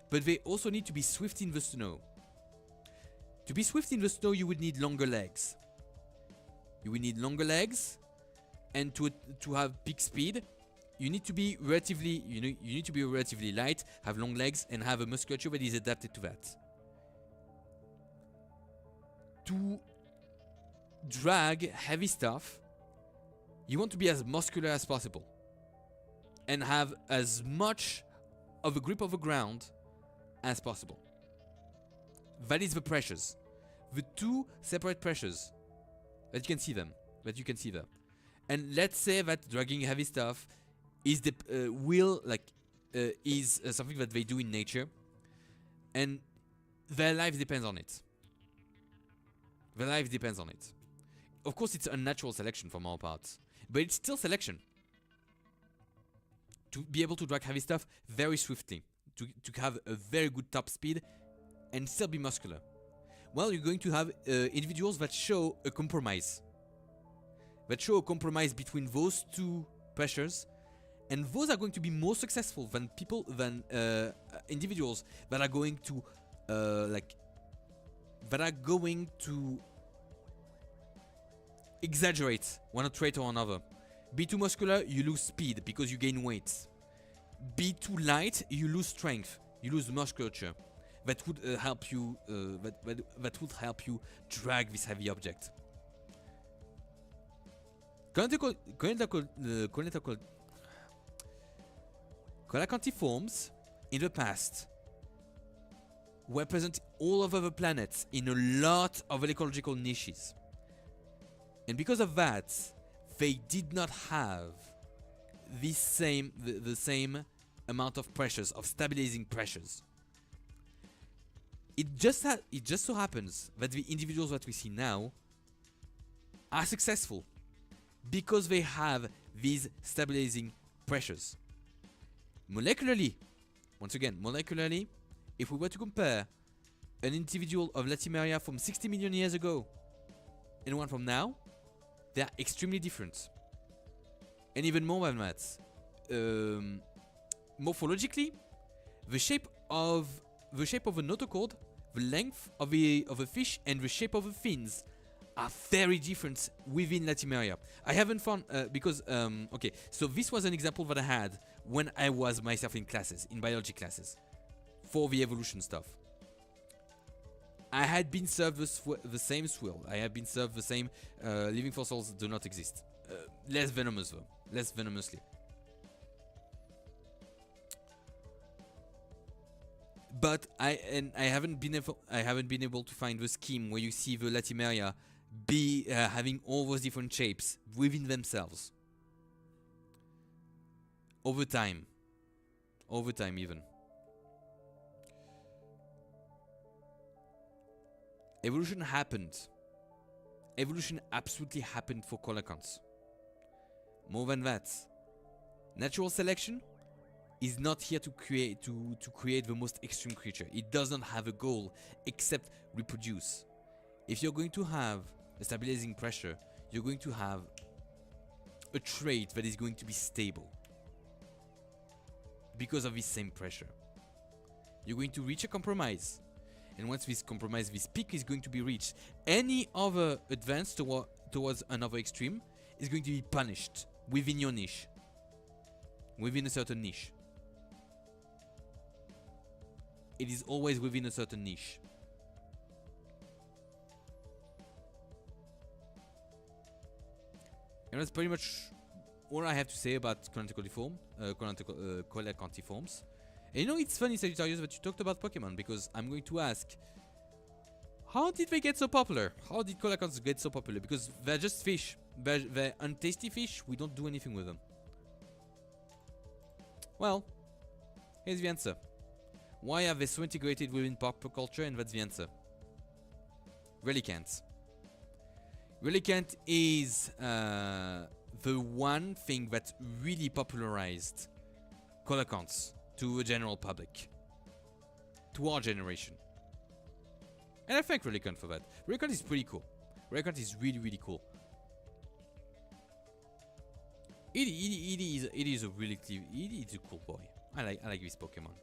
but they also need to be swift in the snow. To be swift in the snow, you would need longer legs. And to have peak speed, you need to be relatively light, have long legs, and have a musculature that is adapted to that. To drag heavy stuff, you want to be as muscular as possible and have as much of a grip of the ground as possible. That is the pressures. The two separate pressures that you can see them. And let's say that dragging heavy stuff is something that they do in nature, and their life depends on it. Of course, it's unnatural selection from our parts, but it's still selection. To be able to drag heavy stuff very swiftly, to have a very good top speed, and still be muscular. Well, you're going to have individuals that show a compromise. Between those two pressures, and those are going to be more successful than individuals that are going to exaggerate one trait or another. Be too muscular, you lose speed because you gain weight. Be too light, you lose strength, you lose musculature. That would help you. That would help you drag this heavy object. Coelacantiforms in the past were present all over the planet in a lot of ecological niches. And because of that, they did not have the same amount of pressures, of stabilizing pressures. It just so happens that the individuals that we see now are successful because they have these stabilizing pressures. Molecularly, once again, molecularly, if we were to compare an individual of Latimeria from 60 million years ago and one from now, they are extremely different. And even more than that, morphologically, the shape of a notochord, the length of a fish, and the shape of the fins are very different within Latimeria. I haven't found because okay, so this was an example that I had when I was myself in classes, in biology classes, for the evolution stuff. I had been served the same swill. I had been served the same living fossils do not exist. Less venomous though, less venomously. But I haven't been able to find the scheme where you see the Latimeria be having all those different shapes within themselves. Over time even. Evolution happened. Evolution absolutely happened for coelacanths. More than that, natural selection is not here to create the most extreme creature. It does not have a goal except reproduce. If you're going to have a stabilizing pressure, you're going to have a trait that is going to be stable because of this same pressure. You're going to reach a compromise, and once this compromise, this peak is going to be reached, any other advance towards another extreme is going to be punished within your niche, within a certain niche. It is always within a certain niche. And that's pretty much all I have to say about coelacantiforms. And you know, it's funny, Sagittarius, that you talked about Pokemon, because I'm going to ask, how did they get so popular? How did coelacanths get so popular? Because they're just fish. They're untasty fish. We don't do anything with them. Well, here's the answer. Why are they so integrated within pop culture? And that's the answer. Relicanths. Relicanth is the one thing that really popularized coelacanths to the general public, to our generation. And I thank Relicanth for that. Relicanth is pretty cool. Relicanth is really, really cool. It is a cool boy. I like this Pokemon.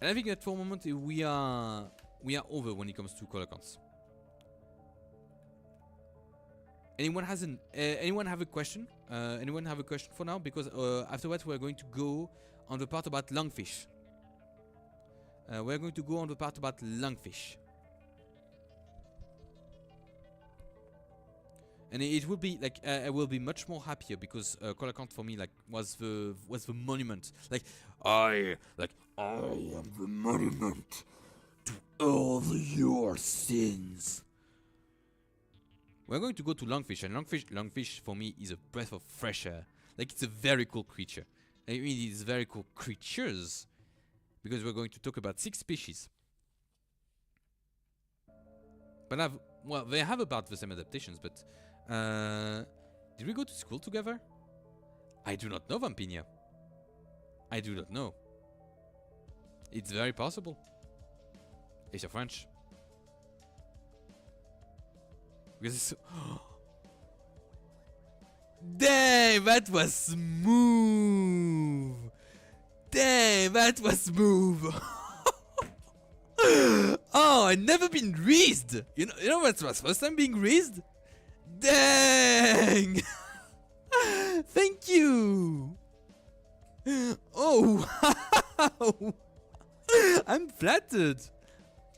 And I think that for a moment we are over when it comes to coelacanths. Anyone have a question? Anyone have a question for now? Because afterwards we're going to go on the part about lungfish. We're going to go on the part about lungfish. And it will be like I will be much more happier because coelacanth for me like was the monument. I am the monument to all your sins. We're going to go to lungfish, and lungfish for me is a breath of fresh air. Like, it's a very cool creature. I mean, it's very cool creatures, because we're going to talk about 6 species. But they have about the same adaptations, but did we go to school together? I do not know, Vampinia. I do not know. It's very possible. If you're French. Because it's so Dang, that was smooth. Dang, that was smooth. Oh, I've never been raised. You know what was first time being raised? Dang. Thank you. Oh, wow. I'm flattered.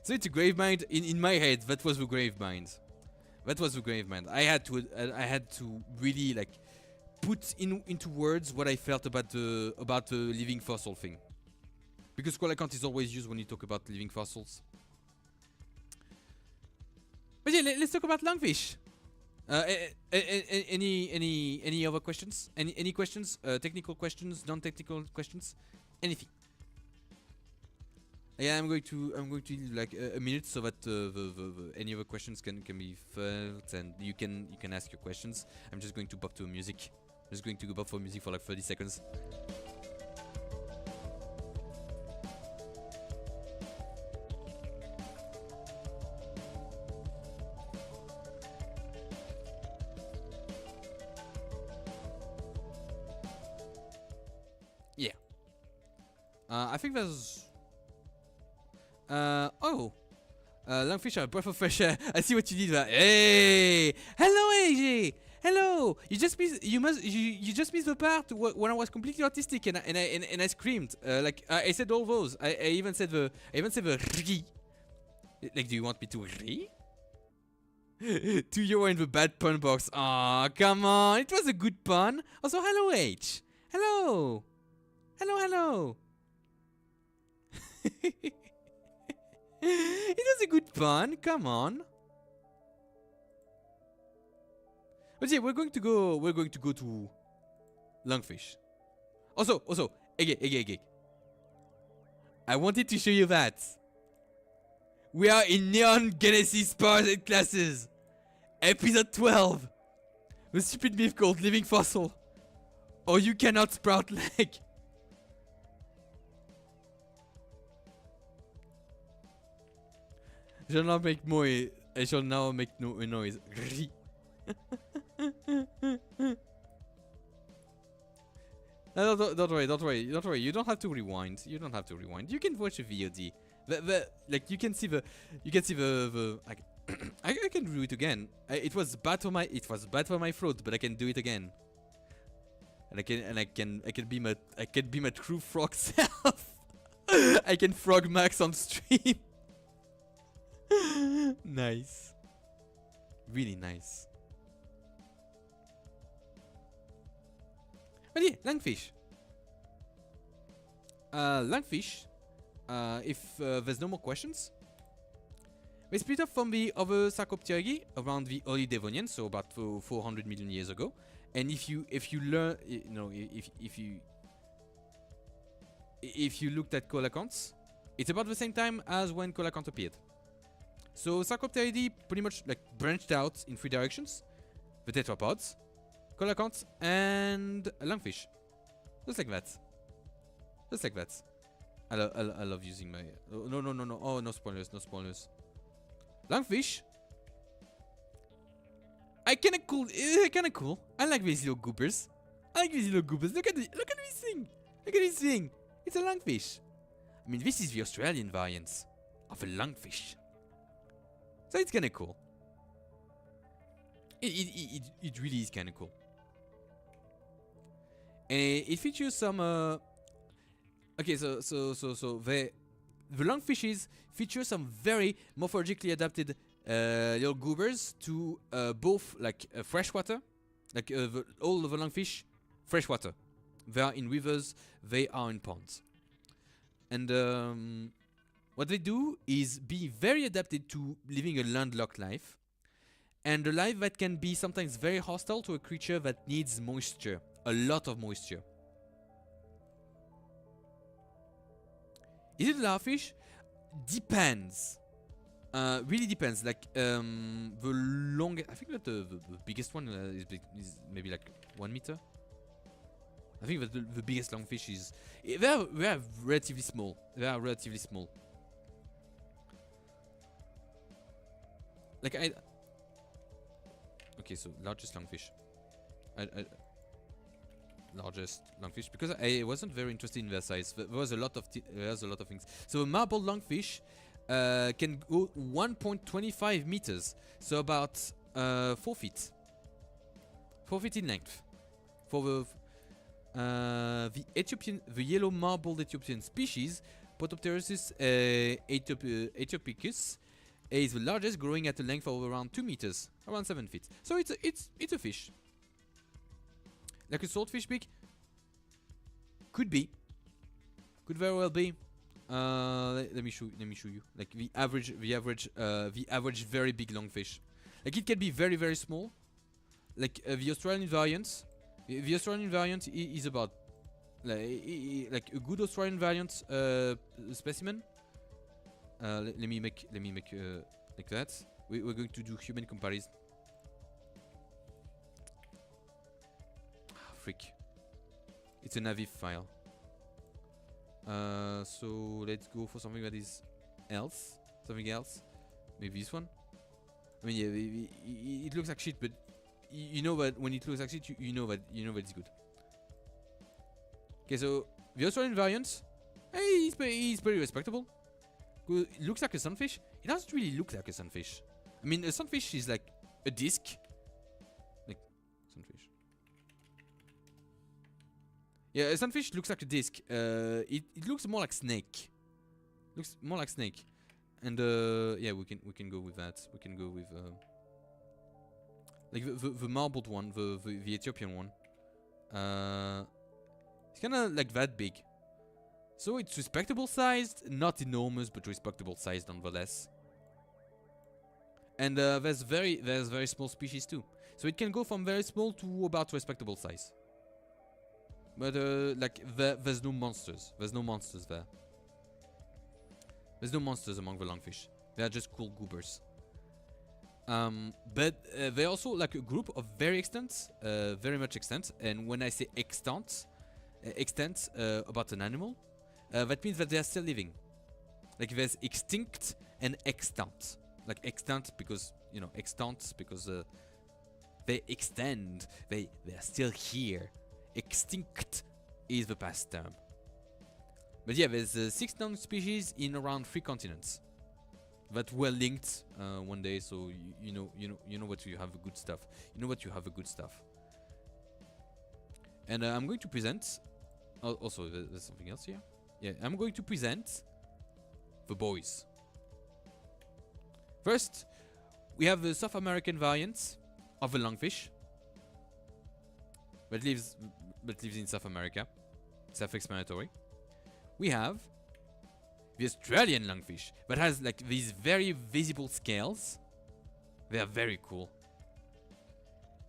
So it's a grave mind. In my head, that was the grave mind. That was the grave mind. I had to really like put into words what I felt about the living fossil thing. Because coelacanth is always used when you talk about living fossils. But yeah, let's talk about lungfish. Any other questions? Any questions? Technical questions, non-technical questions, anything? Yeah, I'm going to leave like a minute so that any other questions can be felt and you can ask your questions. I'm just going to bop to music. I'm just going to go bop for music for like 30 seconds. Yeah. I think there's. Lungfish are a breath of fresh air. I see what you did there. Hey, hello, AJ. Hello. You just missed. You just missed the part when I was completely autistic and I screamed. Like I said all those. I even said the re. Like, do you want me to re? 2 euro in the bad pun box. Aw, come on. It was a good pun. Also, hello, H. Hello. Hello. It was a good pun. Come on. But yeah, we're going to go to lungfish. Also, Ege. I wanted to show you that. We are in Neon Genesis Parasite Classes. Episode 12. The stupid myth called Living Fossil. Or you cannot sprout leg. I shall now make no noise. Don't worry. You don't have to rewind. You can watch a VOD. Like you can see the like I can do it again. It was bad for my throat, but I can do it again. And I can be my true frog self. I can frog max on stream. Nice. Really nice. But yeah, lungfish. If there's no more questions, they split off from the other Sarcopterygi around the early Devonian, so about 400 million years ago. And if you learn, you know, if you looked at coelacanths, it's about the same time as when coelacanth appeared. So Sarcopterygi pretty much like branched out in 3 directions: the tetrapods, coelacanths, and lungfish. Just like that. I love using my. No. Oh, no spoilers. Lungfish. Kinda cool. I like these little goopers. Look at this thing. It's a lungfish. I mean, this is the Australian variant of a lungfish. So it's kinda cool. It really is kinda cool. And it features some okay, so the lungfishes feature some very morphologically adapted little goobers to both like freshwater, like all of the lungfish, freshwater. They are in rivers, they are in ponds. And what they do is be very adapted to living a landlocked life, and a life that can be sometimes very hostile to a creature that needs moisture, a lot of moisture. Is it a larvafish? Depends. Really depends. Like the longest, I think that the biggest one is maybe like 1 meter. I think that the biggest lungfish is. They are relatively small. Like okay, so largest lungfish. Largest lungfish, because I wasn't very interested in their size. There was a lot of things. So a marble lungfish can go 1.25 meters, so about 4 feet. 4 feet in length. For the yellow marbled Ethiopian species, Potopterosis aethiopicus, is the largest, growing at a length of around 2 meters, around 7 feet. So it's a fish. Like a swordfish big? Could be. Could very well be. Let me show you. Like the average very big lungfish. Like it can be very very small. Like the Australian variant. The Australian variant is about like a good Australian variant specimen. Let me make like that. We're going to do human comparison. Freak. It's an AVIF file. So let's go for something that is else. Something else. Maybe this one. I mean, yeah, it looks like shit, but you know that when it looks like shit, you know that it's good. Okay, so the Australian variant, he's pretty respectable. It looks like a sunfish. It doesn't really look like a sunfish. I mean, a sunfish is like a disc. Like sunfish. Yeah, a sunfish looks like a disc. It looks more like snake. Looks more like snake. And yeah, we can go with that. We can go with like the marbled one, the Ethiopian one. It's kind of like that big. So it's respectable sized, not enormous, but respectable sized nonetheless. And there's very small species too. So it can go from very small to about respectable size. But like there's no monsters. There's no monsters there. There's no monsters among the lungfish. They are just cool goobers. But they're also like a group of very extant, very much extant. And when I say extant about an animal, that means that they are still living. Like there's extinct and extant. Like extant because, you know, extant because they extend. They are still here. Extinct is the past term. But yeah, there's 6 known species in around 3 continents that were linked one day. So you know what you have the good stuff. You know what you have the good stuff. And I'm going to present. Also, there's something else here. Yeah, I'm going to present the boys. First, we have the South American variant of the lungfish that lives in South America. Self-explanatory. We have the Australian lungfish that has like these very visible scales. They are very cool.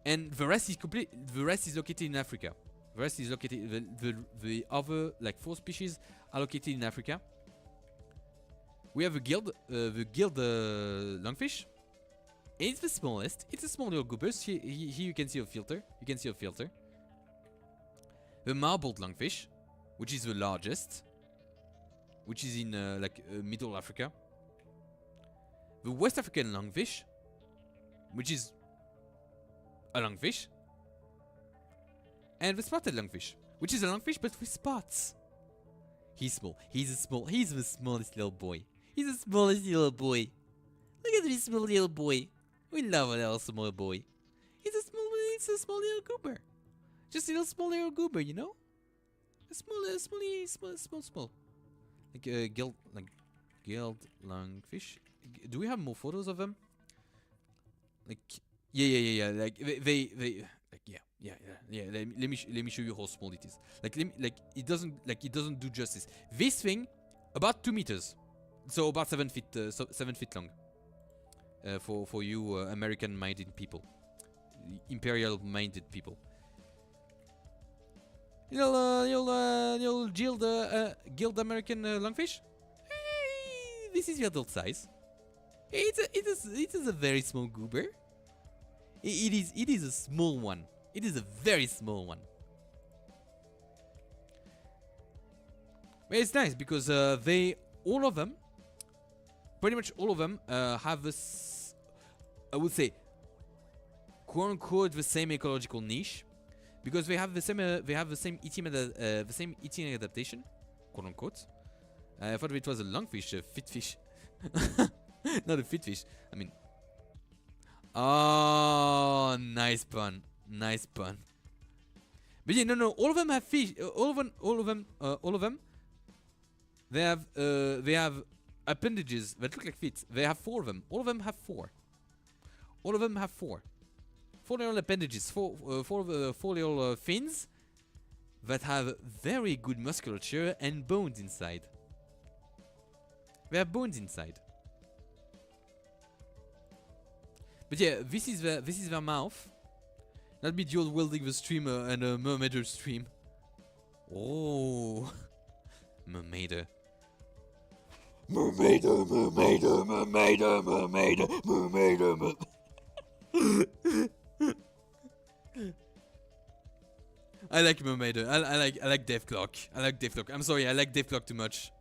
And the rest is located in Africa. The rest is located. The other like 4 species are located in Africa. We have the gilled lungfish. It's the smallest. It's a small little goober. Here you can see a filter. You can see a filter. The marbled lungfish, which is the largest, which is in Middle Africa. The West African lungfish, which is a lungfish. And the spotted lungfish, which is a lungfish but with spots. He's small. He's the smallest little boy. He's the smallest little boy. Look at this small little boy. We love a little small boy. He's a small little goober. Just a little small little goober, you know? A small. Like a gilled lungfish. Do we have more photos of them? Like yeah. Like they like yeah. Let me show you how small it is. It doesn't do justice. This thing about 2 meters, so about 7 feet, 7 feet long. For you American-minded people, imperial-minded people. You'll gilled American lungfish. Hey, this is the adult size. It is a very small goober. It is a small one. It is a very small one. But it's nice because all of them, pretty much all of them, have this, I would say, quote unquote, the same ecological niche, because they have the same eating adaptation, quote unquote. I thought it was a lungfish, a fit fish, not a fit fish. I mean, oh, nice pun. But yeah, no, all of them have fish. All of them. They have appendages that look like feet. They have 4 of them. All of them have 4. 4 little appendages. 4 little fins that have very good musculature and bones inside. They have bones inside. But yeah, this is their mouth. That'd be dual wielding the streamer and a mermaider stream. Oh, mermaider. Mermaider, mermaider, mermaider, mermaider, mermaider, I like mermaider. I like Deathclock. I like Deathclock. I'm sorry, I like Deathclock too much.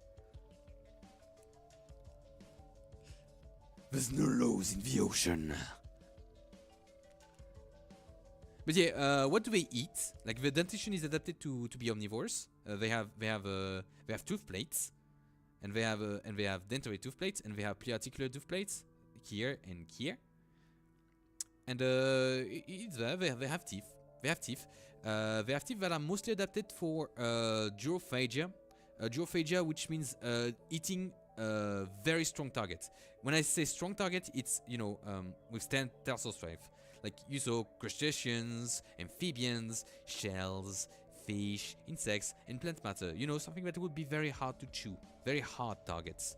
There's no laws in the ocean. But yeah, what do they eat? Like the dentition is adapted to be omnivores. They have tooth plates, and they have dentary tooth plates, and they have prearticular tooth plates here and here. And it's there. They have teeth. They have teeth. They have teeth that are mostly adapted for durophagia. Durophagia, which means eating very strong targets. When I say strong target, it's with 10 tensile strength. Like you saw crustaceans, amphibians, shells, fish, insects, and plant matter. You know, something that would be very hard to chew. Very hard targets.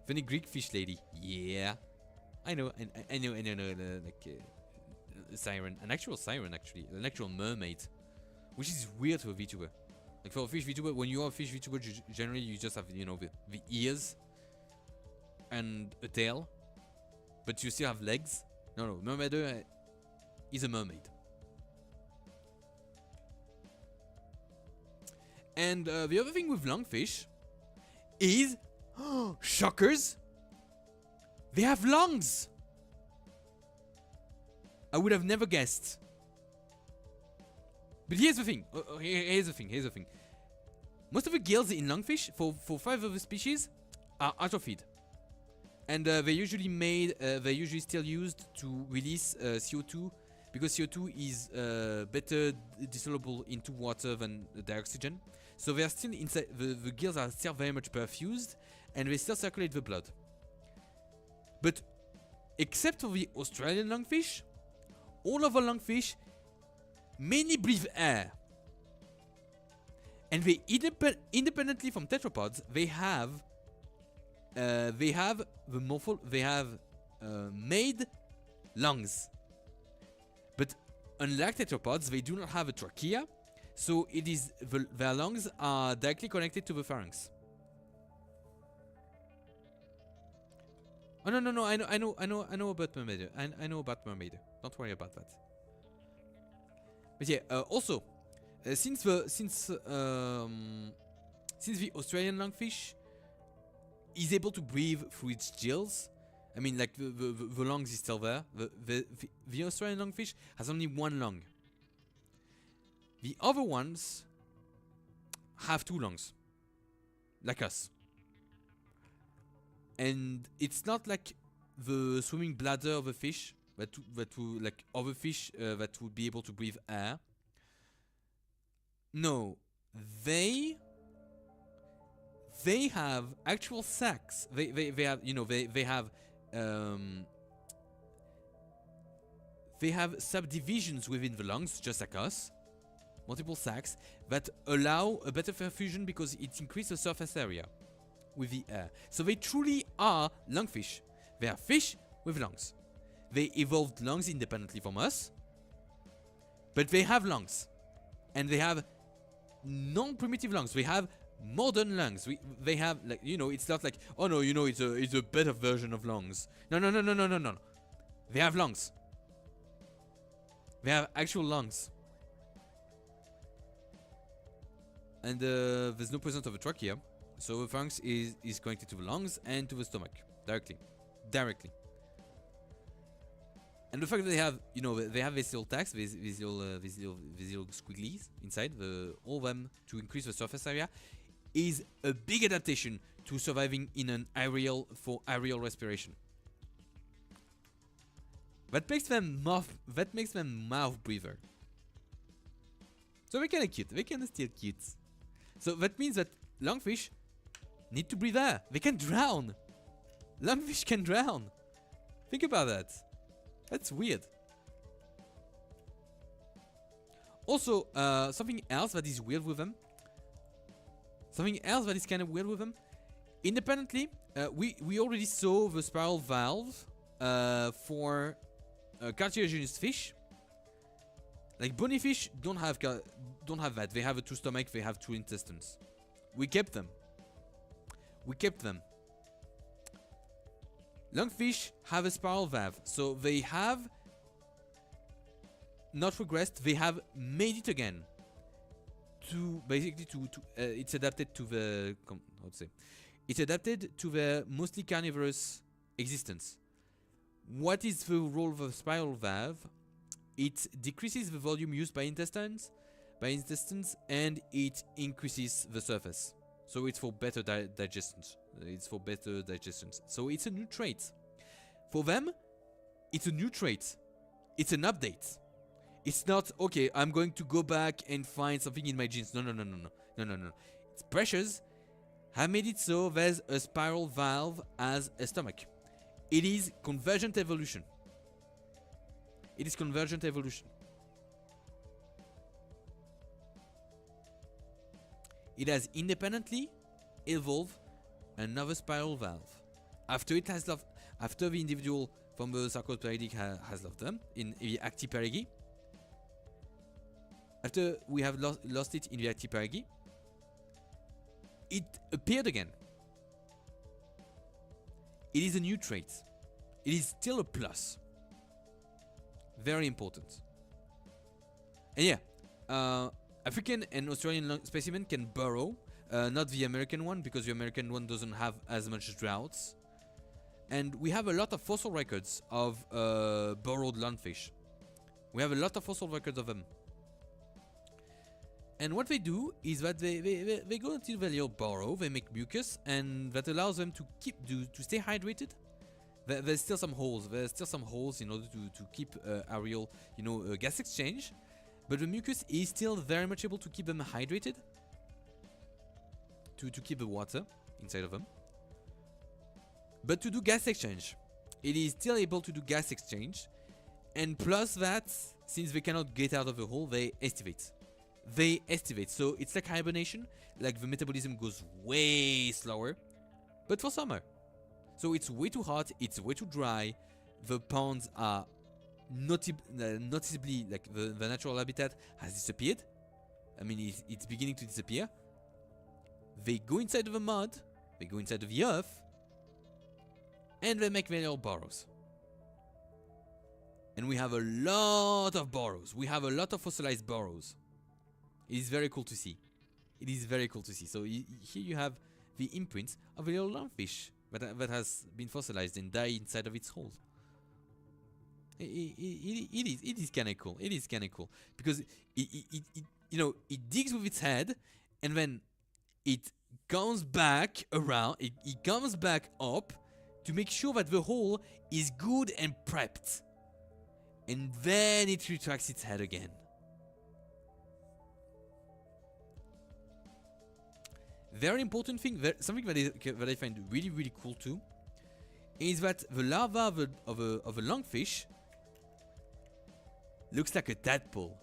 Funny Greek fish lady. Yeah. I know, like a siren. An actual siren, actually. An actual mermaid. Which is weird for a VTuber. Like for a fish VTuber, when you are a fish VTuber, generally you just have, the ears and a tail. But you still have legs. No, mermaider is a mermaid. And the other thing with lungfish is, shockers, they have lungs. I would have never guessed. But here's the thing. Here's the thing. Most of the gills in lungfish, for 5 of the species, are atrophied. And they're usually still used to release CO2, because CO2 is better dissoluble into water than the oxygen. So they are still inside. The gills are still very much perfused, and they still circulate the blood. But except for the Australian lungfish, all of the lungfish mainly breathe air. And they independently from tetrapods, they have made lungs. But unlike tetrapods, they do not have a trachea, so their lungs are directly connected to the pharynx. Oh no! I know about mermaider. I know about mermaider. Don't worry about that. But yeah, also, since the Australian lungfish is able to breathe through its gills, I mean, like the lungs is still there. The Australian lungfish has only one lung. The other ones have 2 lungs, like us. And it's not like the swimming bladder of a fish that will, like other fish that would be able to breathe air. No, they have actual sacs. They have subdivisions within the lungs, just like us. Multiple sacs that allow a better perfusion because it increases the surface area with the air. So they truly are lungfish. They are fish with lungs. They evolved lungs independently from us, but they have lungs, and they have non-primitive lungs. They have modern lungs. They have, like, it's not like, oh no, it's a better version of lungs. No. They have lungs. They have actual lungs. And there's no presence of a trachea, so the pharynx is connected to the lungs and to the stomach directly. And the fact that they have, they have these little tags, these little squigglies inside, all of them to increase the surface area, is a big adaptation to surviving in an aerial respiration. That makes them mouth breather. So they're kind of cute. They're kind of still cute. So that means that lungfish need to breathe air. They can drown. Lungfish can drown. Think about that. That's weird. Also, something else that is weird with them. Something else that is kind of weird with them Independently, we already saw the spiral valve for cartilaginous fish. Like bony fish don't have that. They have a 2 stomach. They have 2 intestines. We kept them. Lungfish have a spiral valve, so they have not regressed. They have made it again. To basically it's adapted to the how to say. It's adapted to the mostly carnivorous existence. What is the role of a spiral valve? It decreases the volume used by intestines, and it increases the surface. So it's for better digestion. So it's a new trait. For them, it's a new trait. It's an update. It's not, okay, I'm going to go back and find something in my genes. No. It's pressures have made it so there's a spiral valve as a stomach. It is convergent evolution. It has independently evolved another spiral valve. After the individual from the sarcopterygic has left them in the actiparigi. After we have lost it in the actiparigi, it appeared again. It is a new trait. It is still a plus. Very important. And yeah, African and Australian specimen can burrow. Not the American one, because the American one doesn't have as much droughts. And we have a lot of fossil records of burrowed lungfish. We have a lot of fossil records of them. And what they do is that they go into the little burrow, they make mucus, and that allows them to stay hydrated. There's still some holes. In order to keep aerial, gas exchange. But the mucus is still very much able to keep them hydrated. To keep the water inside of them. But to do gas exchange, it is still able to do gas exchange. And plus that, since they cannot get out of the hole, they estivate. So it's like hibernation. Like the metabolism goes way slower. But for summer. So it's way too hot, it's way too dry. The ponds are noticeably, like the natural habitat has disappeared. I mean, it's beginning to disappear. They go inside of the mud, they go inside of the earth, and they make their little burrows. And we have a lot of burrows. We have a lot of fossilized burrows. It is very cool to see. So here you have the imprints of a little lungfish that has been fossilized and died inside of its hole. It is kind of cool. Because it digs with its head, and then it comes back around. It comes back up to make sure that the hole is good and prepped, and then it retracts its head again. Very important thing, something that I find really, really cool too, is that the larva of a lungfish looks like a tadpole.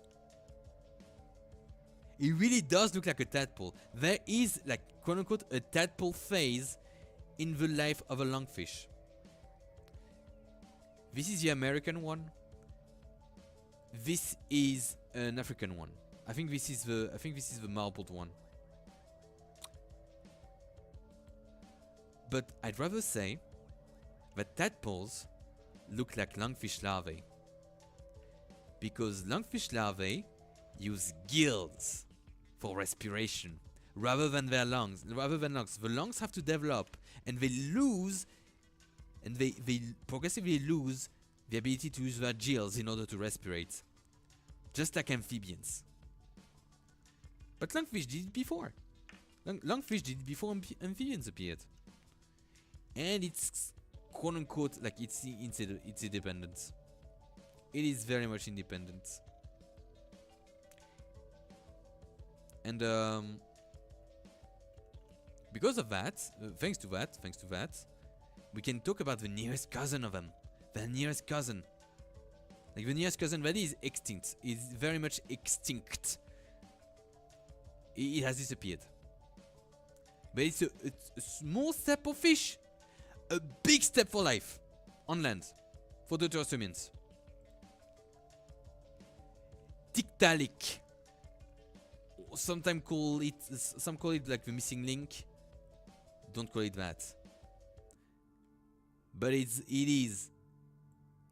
It really does look like a tadpole. There is, like, quote unquote, a tadpole phase in the life of a lungfish. This is the American one. This is an African one. I think this is the marbled one. But I'd rather say that tadpoles look like lungfish larvae. Because lungfish larvae use gills for respiration rather than their lungs. The lungs have to develop, and they progressively lose the ability to use their gills in order to respirate. Just like amphibians. But lungfish did it before. Lungfish did it before amphibians appeared. And it's quote unquote like it's independent. It is very much independent. And because of that, thanks to that, we can talk about the nearest cousin of them. The nearest cousin. Like the nearest cousin that is extinct. Is very much extinct. It has disappeared. but it's a small step for fish, a big step for life on land for the terrestrians. Tiktaalik. Some call it like the missing link. Don't call it that. But it is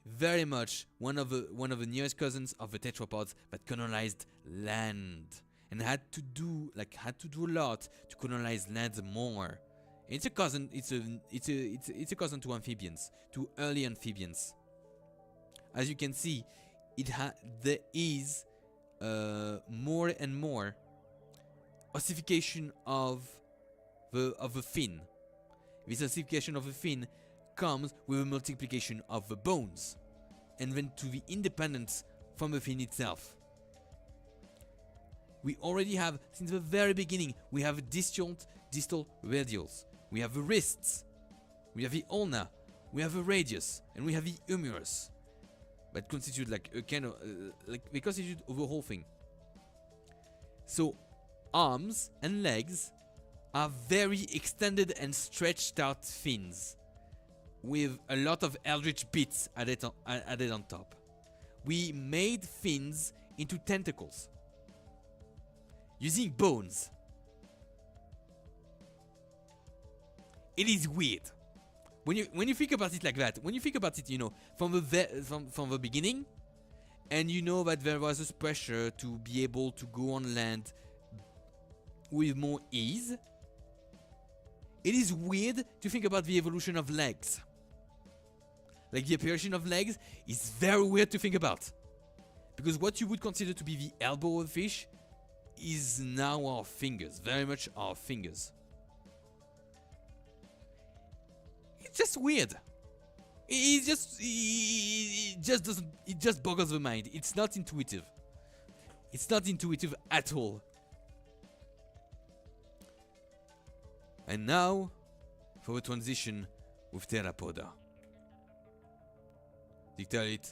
very much one of the nearest cousins of the tetrapods that colonized land and had to do a lot to colonize land more. It's a cousin. It's a cousin to amphibians, to early amphibians. As you can see, there is more and more ossification of the fin. This ossification of the fin comes with a multiplication of the bones, and then to the independence from the fin itself. We already have, since the very beginning, we have distal radials, we have the wrists, we have the ulna, we have the radius, and we have the humerus, that constitute like a kind of they constitute the whole thing. So arms and legs are very extended and stretched out fins with a lot of eldritch bits added on top. We made fins into tentacles using bones. It is weird when you think about it like that. When you think about it, you know, from the beginning, and you know that there was this pressure to be able to go on land with more ease. It is weird to think about the evolution of legs. Like the appearance of legs is very weird to think about, because what you would consider to be the elbow of a fish is now our fingers, very much our fingers. It's just weird. It just boggles the mind. It's not intuitive. It's not intuitive at all. And now for a transition with Theropoda. Dictated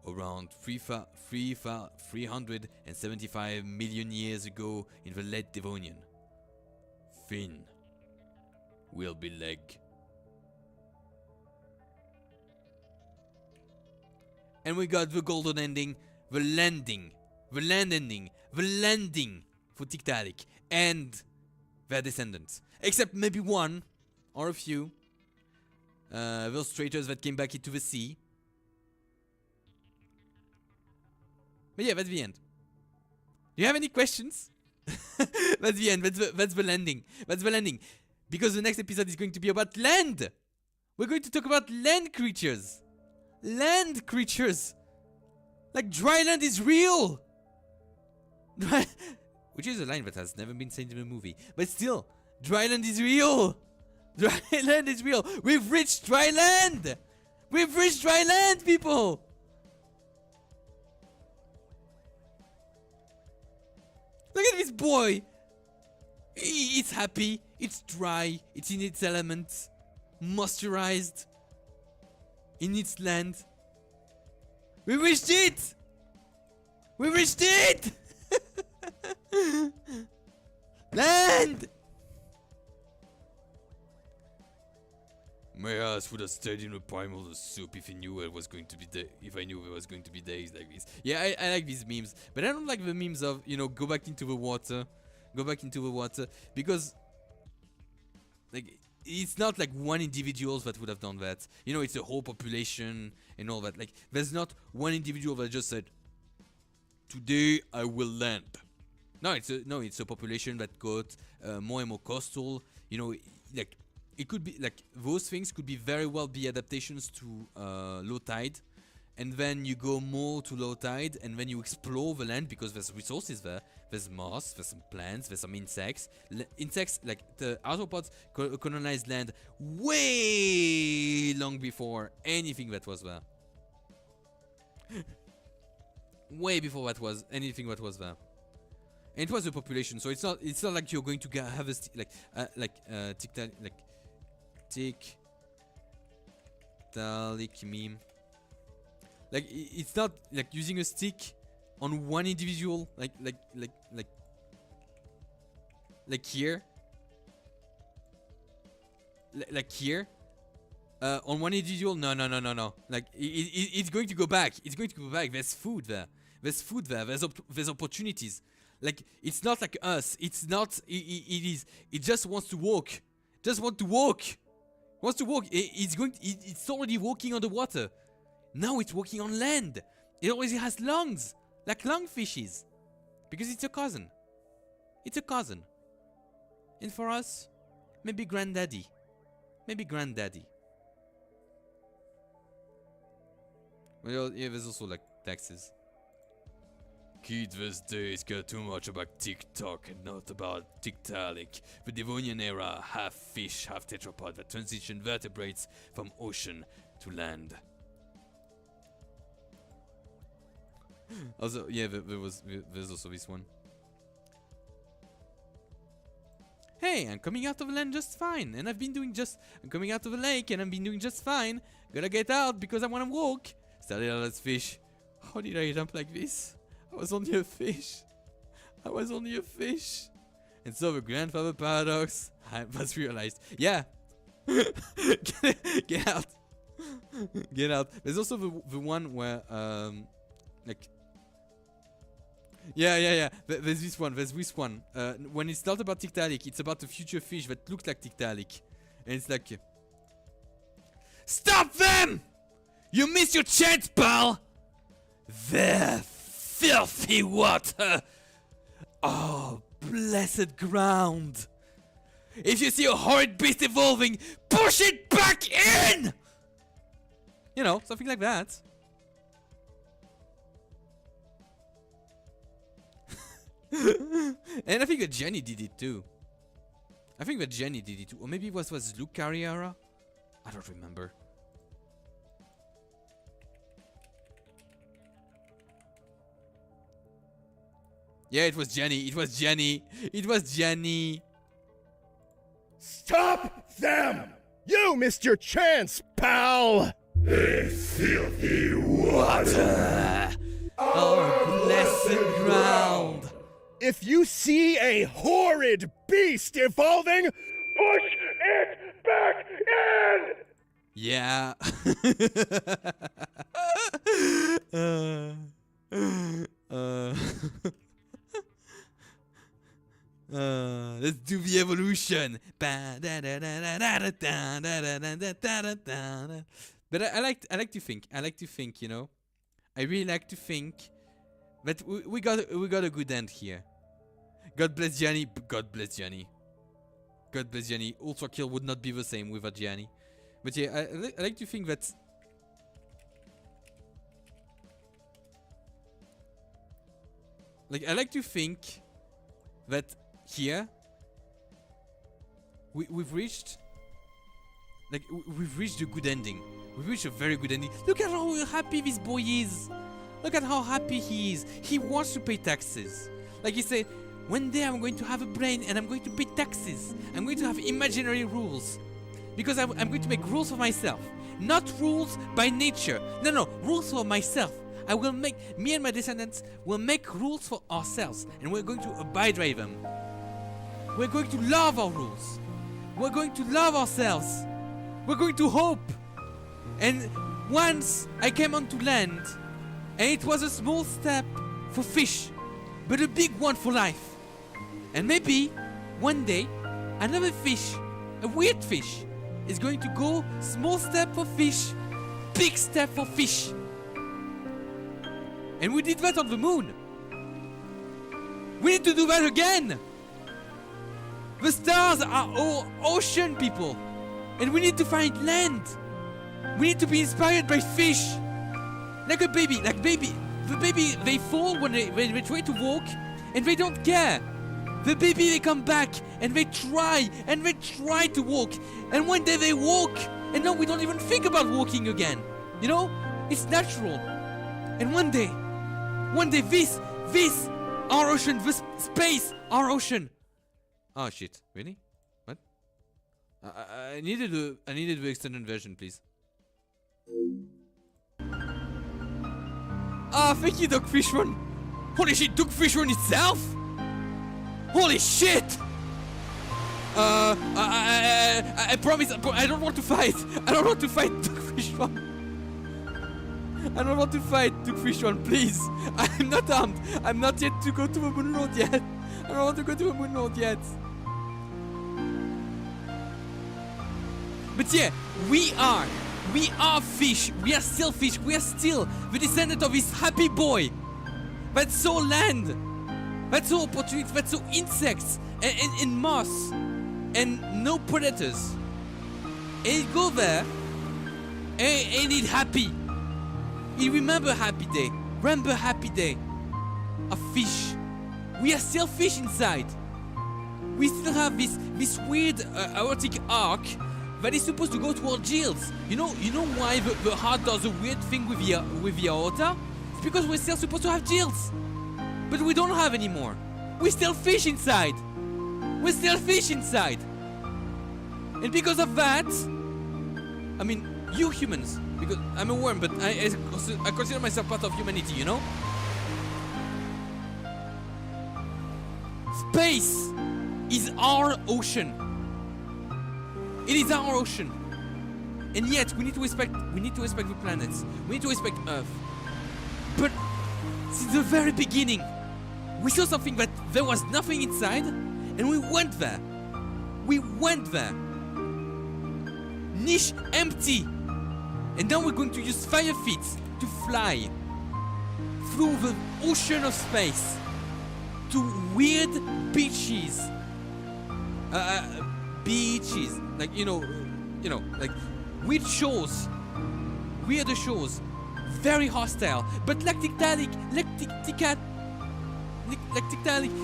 around 375 million years ago in the late Devonian. Fin will be leg. And we got the golden ending, the land ending for Tiktaalik and their descendants. Except maybe one or a few. Those traitors that came back into the sea. But yeah, that's the end. Do you have any questions? That's the end. That's the landing. That's the landing. Because the next episode is going to be about land. We're going to talk about land creatures. Land creatures. Like dry land is real. Which is a line that has never been said in a movie. But still, dry land is real. Dry land is real. We've reached dry land. We've reached dry land, people. Look at this boy. It's happy. It's dry. It's in its element. Moisturized. In its land. We reached it. We reached it. Land. My ass would have stayed in the primal soup if I knew it was going to be if I knew there was going to be days like this. Yeah, I like these memes, but I don't like the memes of, you know, go back into the water, because like it's not like one individual that would have done that. You know, it's a whole population and all that. Like there's not one individual that just said, "Today I will land." No, it's a population that got more and more coastal. You know, like. It could be like those things could be very well be adaptations to low tide, and then you go more to low tide, and then you explore the land because there's resources there. There's moss, there's some plants, there's some insects. Insects like the arthropods colonized land way long before anything that was there. Way before anything that was there. And it was a population, so it's not like you're going to have a Tiktaalik meme. Like it's not like using a stick on one individual, like here. like here, on one individual, no. Like it's going to go back. It's going to go back. There's food there. There's food there. There's opportunities. Like it's not like us. It's not. It is. It just wants to walk. Just want to walk. Wants to walk. It's already walking on the water. Now it's walking on land. It already has lungs, like lungfishes, because it's a cousin. It's a cousin. And for us, maybe granddaddy. Maybe granddaddy. Well, yeah, there's also like taxes. Kids these days care too much about TikTok and not about Tiktaalik. The Devonian era, half fish, half tetrapod that transition vertebrates from ocean to land. Also, yeah, there's also this one. Hey, I'm coming out of the land just fine, and I'm coming out of the lake, and I've been doing just fine. Gotta get out because I wanna walk. Started out as fish. How did I jump like this? I was only a fish. I was only a fish. And so the grandfather paradox, I must realize. Yeah. Get out. Get out. There's also the one where, like, yeah. There's this one. When it's not about Tiktaalik, it's about a future fish that looks like Tiktaalik. And it's like, stop them! You missed your chance, pal! There, filthy water! Oh, blessed ground! If you see a horrid beast evolving, push it back in! You know, something like that. And I think that Jenny did it too. Or maybe it was Eukaryota? I don't remember. Yeah, it was Jenny. Stop them! You missed your chance, pal! Hey, filthy water! Oh, blessed ground! If you see a horrid beast evolving, push it back in! Yeah. Let's do the evolution. But I like to think, you know. I really like to think that we got a good end here. God bless Gianni. Ultra Kill would not be the same without Gianni. But yeah, I like to think that. I like to think that here we've reached a good ending. We've reached a very good ending. Look at how happy this boy is. Look at how happy he is. He wants to pay taxes. Like he said, one day I'm going to have a brain and I'm going to pay taxes. I'm going to have imaginary rules. Because I'm going to make rules for myself. Not rules by nature. No, rules for myself. Me and my descendants will make rules for ourselves. And we're going to abide by them. We're going to love our rules. We're going to love ourselves. We're going to hope. And once I came onto land, and it was a small step for fish, but a big one for life. And maybe one day, another fish, a weird fish, is going to go small step for fish, big step for fish. And we did that on the moon. We need to do that again. The stars are all ocean, people. And we need to find land. We need to be inspired by fish. Like a baby, The baby, they fall when they try to walk, and they don't care. The baby, they come back, and they try to walk. And one day they walk, and now we don't even think about walking again. You know? It's natural. And one day, this, our ocean, this space, our ocean. Oh shit, really? What? I needed the extended version, please. Ah, thank you, Dogfishron! Holy shit, Dogfishron itself? Holy shit! I promise. I don't want to fight. I don't want to fight Fish One. I don't want to fight Fish One, please. I'm not armed. I'm not yet to go to the Moon Lord yet. I don't want to go to the Moon Lord yet. But yeah, we are fish. We are still fish. We are still the descendant of his happy boy. That's so land. That's so opportunity. That's so insects and moss and no predators. And it go there and it happy. He remember happy day. Remember happy day. A fish. We are still fish inside. We still have this weird aortic arc that is supposed to go toward gills. You know why the heart does a weird thing with the aorta? It's because we're still supposed to have gills. But we don't have anymore. We're still fish inside. We're still fish inside. And because of that, I mean, you humans, because I'm a worm, but I consider myself part of humanity, you know? Space is our ocean. It is our ocean. And yet we need to respect the planets. We need to respect Earth. But since the very beginning, we saw something that there was nothing inside, and we went there. We went there. Niche empty. And now we're going to use fire feet to fly through the ocean of space to weird beaches. Beaches, like you know, like weird shores, weirder shores, very hostile. But lactic-talic,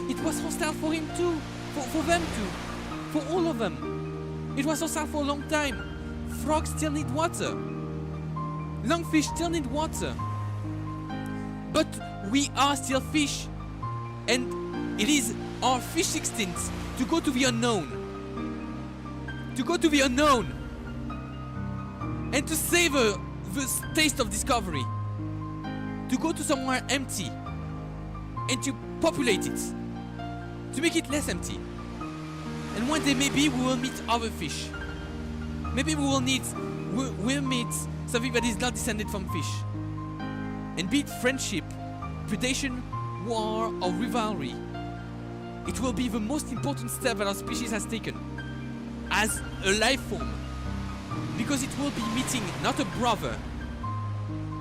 it was hostile for him too, for them too, for all of them. It was hostile for a long time. Frogs still need water. Lungfish still need water. But we are still fish, and it is our fish instinct to go to the unknown. To go to the unknown and to savor the taste of discovery. To go to somewhere empty and to populate it. To make it less empty. And one day maybe we will meet other fish. Maybe we'll meet something that is not descended from fish. And be it friendship, predation, war, or rivalry, it will be the most important step that our species has taken as a life form, because it will be meeting not a brother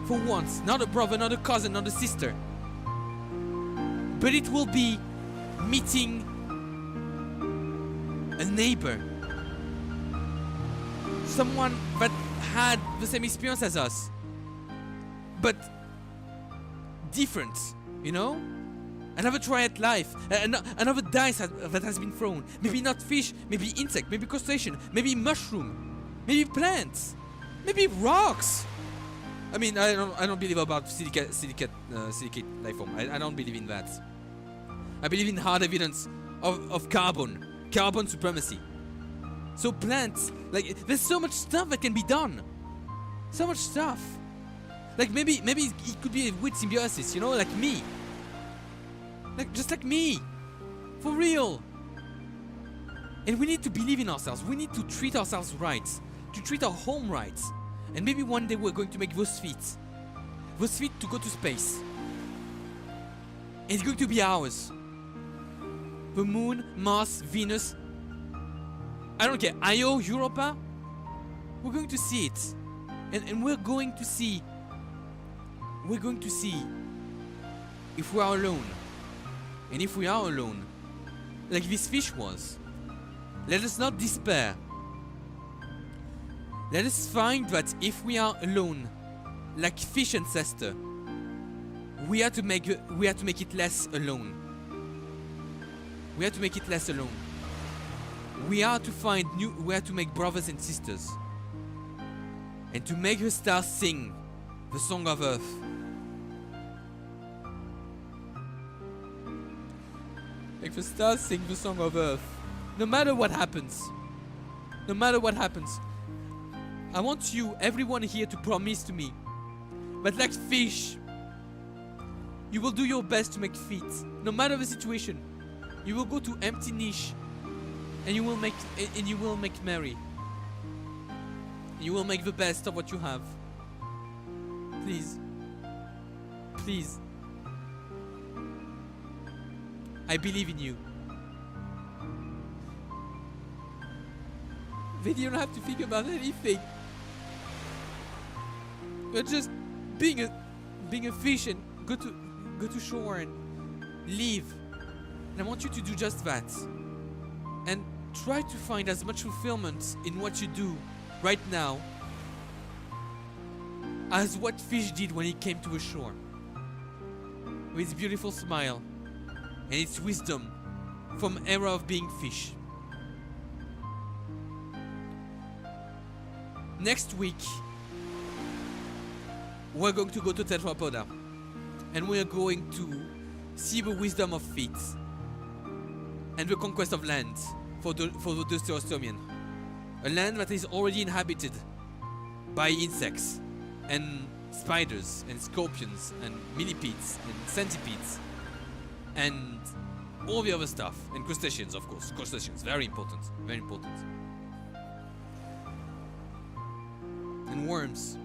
for once, not a brother, not a cousin, not a sister, but it will be meeting a neighbor, someone that had the same experience as us, but different, you know? Another try at life, another dice that has been thrown. Maybe not fish, maybe insect, maybe crustacean, maybe mushroom, maybe plants, maybe rocks. I mean, I don't believe about silicate life form. I don't believe in that. I believe in hard evidence of carbon supremacy. So plants, like there's so much stuff that can be done. So much stuff. Like maybe it could be a weird symbiosis, you know, like me. Just like me, for real. And we need to believe in ourselves. We need to treat ourselves right, to treat our home right. And maybe one day we're going to make those feet to go to space. And it's going to be ours. The moon, Mars, Venus, I don't care, Io, Europa. We're going to see it, and we're going to see if we are alone. And if we are alone, like this fish was, let us not despair. Let us find that if we are alone, like fish ancestor, we have to make it less alone. We have to make it less alone. We are to make brothers and sisters, and to make the stars sing the song of Earth. Make the stars sing the song of Earth. No matter what happens. No matter what happens. I want you, everyone here, to promise to me that like fish, you will do your best to make feet. No matter the situation. You will go to empty niche and you will make merry. You will make the best of what you have. Please. Please. I believe in you. They don't have to think about anything. But just being a fish and go to shore and live. And I want you to do just that. And try to find as much fulfillment in what you do right now as what fish did when he came to a shore. With his beautiful smile and its wisdom from era of being fish. Next week, we're going to go to Tetrapoda, and we're going to see the wisdom of feet and the conquest of land for the Deuterostomian. A land that is already inhabited by insects and spiders and scorpions and millipedes and centipedes and all the other stuff, and crustaceans, of course. Crustaceans, very important, very important. And worms.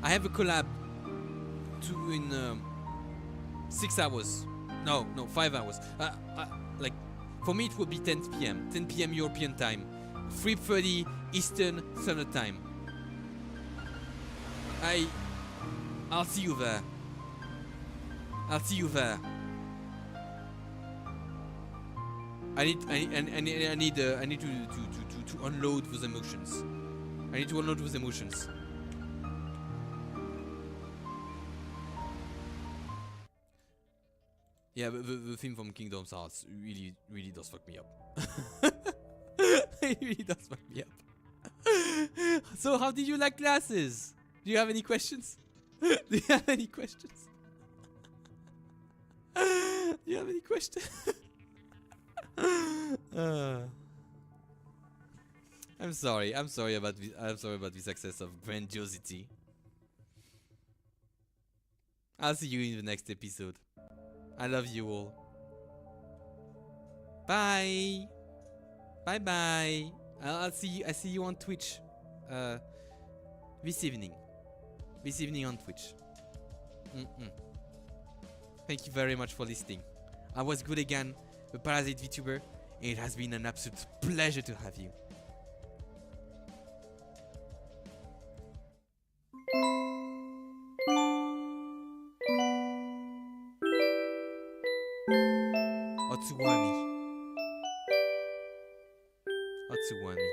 I have a collab in 6 hours. No, 5 hours. Like, for me it will be 10 p.m. 10 p.m. European time. 3:30 Eastern Standard Time. I'll see you there. I'll see you there. I need to unload those emotions. I need to unload those emotions. Yeah, the theme from Kingdoms Hearts really does fuck me up. It really does fuck me up. So how did you like classes? Do you have any questions? Do you have any questions? Do you have any questions? I'm sorry about the success of grandiosity. I'll see you in the next episode. I love you all. Bye. Bye bye. I see you on Twitch. This evening. This evening on Twitch. Thank you very much for listening. I was Guregan the Parasite Vtuber. It has been an absolute pleasure to have you. Otsuwami. Otsuwami.